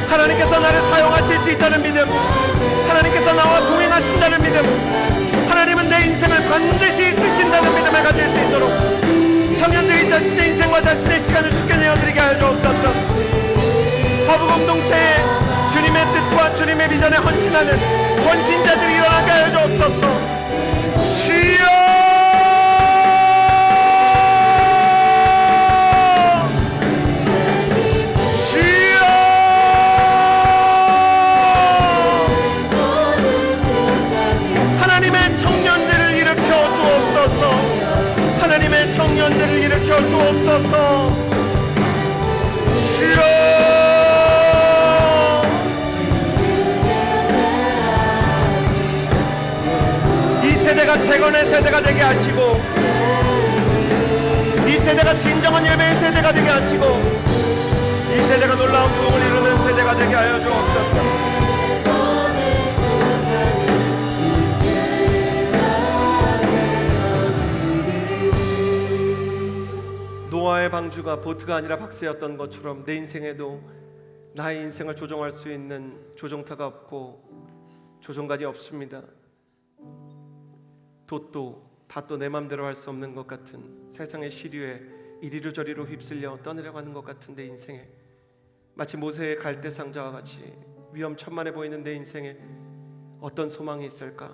하나님께서 나를 사용하실 수 있다는 믿음, 하나님께서 나와 동행하신다는 믿음, 하나님은 내 인생을 반드시 쓰신다는 믿음을 가질 수 있도록 청년들이 자신의 인생과 자신의 시간을 주께 내어드리게 하여 주옵소서. 허브 공동체에 주님의 뜻과 주님의 비전에 헌신하는 헌신자들이 일어나게 하여 주옵소서. 주여! 청년들을 일으켜 주옵소서. 주여, 이 세대가 재건의 세대가 되게 하시고, 이 세대가 진정한 예배의 세대가 되게 하시고, 이 세대가 놀라운 부흥을 이루는 세대가 되게 하여 주옵소서. 노아의 방주가 보트가 아니라 박스였던 것처럼 내 인생에도 나의 인생을 조종할 수 있는 조종타가 없고 조종관이 없습니다. 닷도 내 맘대로 할 수 없는 것 같은 세상의 시류에 이리로 저리로 휩쓸려 떠내려가는 것 같은 내 인생에, 마치 모세의 갈대상자와 같이 위험천만해 보이는 내 인생에 어떤 소망이 있을까?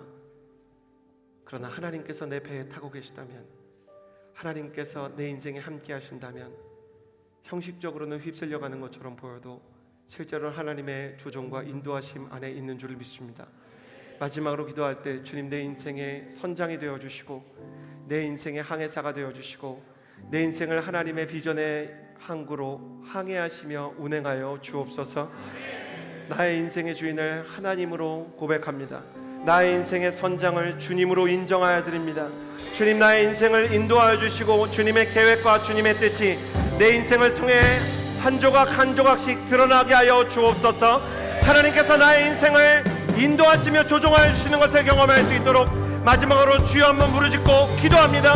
그러나 하나님께서 내 배에 타고 계시다면, 하나님께서 내 인생에 함께 하신다면, 형식적으로는 휩쓸려가는 것처럼 보여도 실제로는 하나님의 조종과 인도하심 안에 있는 줄을 믿습니다. 마지막으로 기도할 때 주님, 내 인생의 선장이 되어주시고 내 인생의 항해사가 되어주시고 내 인생을 하나님의 비전의 항구로 항해하시며 운행하여 주옵소서. 나의 인생의 주인을 하나님으로 고백합니다. 나의 인생의 선장을 주님으로 인정하여 드립니다. 주님, 나의 인생을 인도하여 주시고 주님의 계획과 주님의 뜻이 내 인생을 통해 한 조각 한 조각씩 드러나게 하여 주옵소서. 하나님께서 나의 인생을 인도하시며 조종하여 주시는 것을 경험할 수 있도록 마지막으로 주여 한번 부르짖고 기도합니다.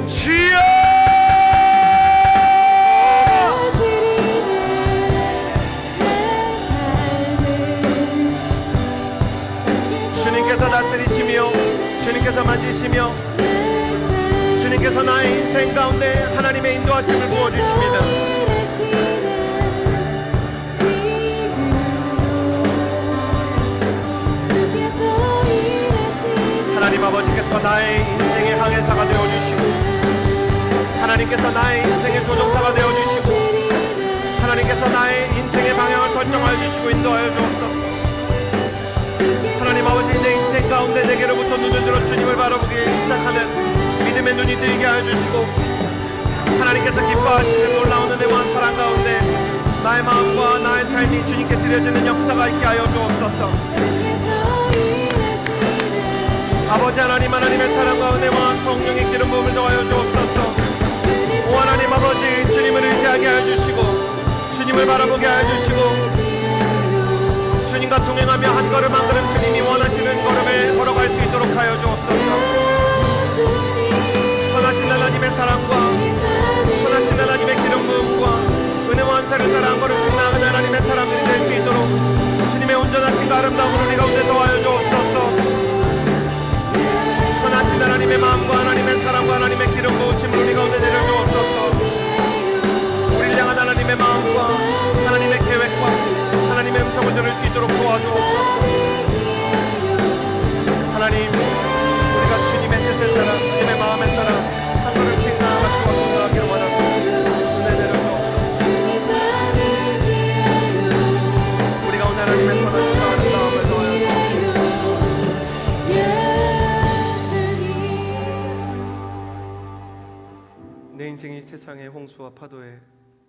주여! 주님께서 다스리시며 주님께서 만지시며 주님께서 나의 인생 가운데 하나님의 인도하심을 부어주십니다. 하나님 아버지께서 나의 인생의 항해사가 되어주시고 하나님께서 나의 인생의 조종사가 되어주시고 하나님께서 나의 인생의 방향을 설정하여 주시고 인도하여 주옵소서. 하나님 아버지, 내 인생 가운데 내게로부터 눈을 들어 주님을 바라보기 시작하는 믿음의 눈이 뜨이게 하여 주시고 하나님께서 기뻐하시는 놀라운 은혜와 사랑 가운데 나의 마음과 나의 삶이 주님께 드려지는 역사가 있게 하여 주옵소서. 아버지 하나님, 하나님의 사랑과 은혜와 성령의 기름 부음을 더하여 주옵소서. 오 하나님 아버지, 주님을 의지하게 하여 주시고 주님을 바라보게 하여 주시고 주님과 동행하며 한 걸음 한 걸음 주님이 원하시는 걸음을 걸어갈 수 있도록 하여 주옵소서. 선하신 하나님의 사랑과 선하신 하나님의 기름 부음과 은혜와 한사를 따라 한 걸음씩 나아가는 하나님의 사람들이 될 수 있도록 주님의 온전하신 아름다움을 우리 가운데 더하여 주옵소서. 선하신 하나님의 마음과 하나님의 사랑과 하나님의 기름 부으심을 우리 가운데 내려주옵소서. 우리를 향한 하나님의 마음과 하나님의 계획과 하나님의 음성을 들을 수 있도록 도와주옵소서. 하나님, 우리가 주님의 뜻에 따라 주님의 마음에 따라 한 걸음씩 나아가시고 건강하기를 원합니다. 은혜 내려주옵소서. 우리 가운데 하나님의 선하신 아름다움을 더하여 내 인생이 세상의 홍수와 파도에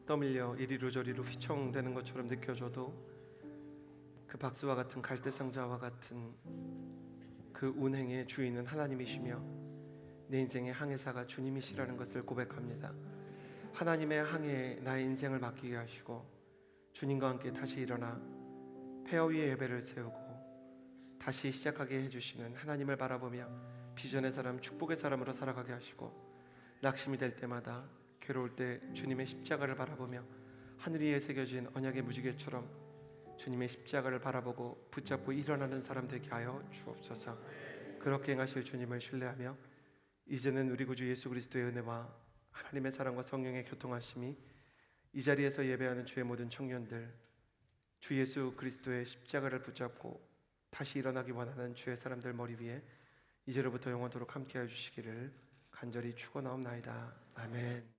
떠밀려 이리로 저리로 휘청대는 것처럼 느껴져도 그 박스와 같은 갈대상자와 같은 그 운행의 주인은 하나님이시며 내 인생의 항해사가 주님이시라는 것을 고백합니다. 하나님의 항해에 나의 인생을 맡기게 하시고 주님과 함께 다시 일어나 폐허 위에 예배를 세우고 다시 시작하게 해주시는 하나님을 바라보며 비전의 사람, 축복의 사람으로 살아가게 하시고 낙심이 될 때마다, 괴로울 때 주님의 십자가를 바라보며 하늘 위에 새겨진 언약의 무지개처럼 주님의 십자가를 바라보고 붙잡고 일어나는 사람 되게 하여 주옵소서. 그렇게 행하실 주님을 신뢰하며 이제는 우리 구주 예수 그리스도의 은혜와 하나님의 사랑과 성령의 교통하심이 이 자리에서 예배하는 주의 모든 청년들, 주 예수 그리스도의 십자가를 붙잡고 다시 일어나기 원하는 주의 사람들 머리 위에 이제로부터 영원토록 함께하여 주시기를 간절히 축원하옵나이다. 아멘.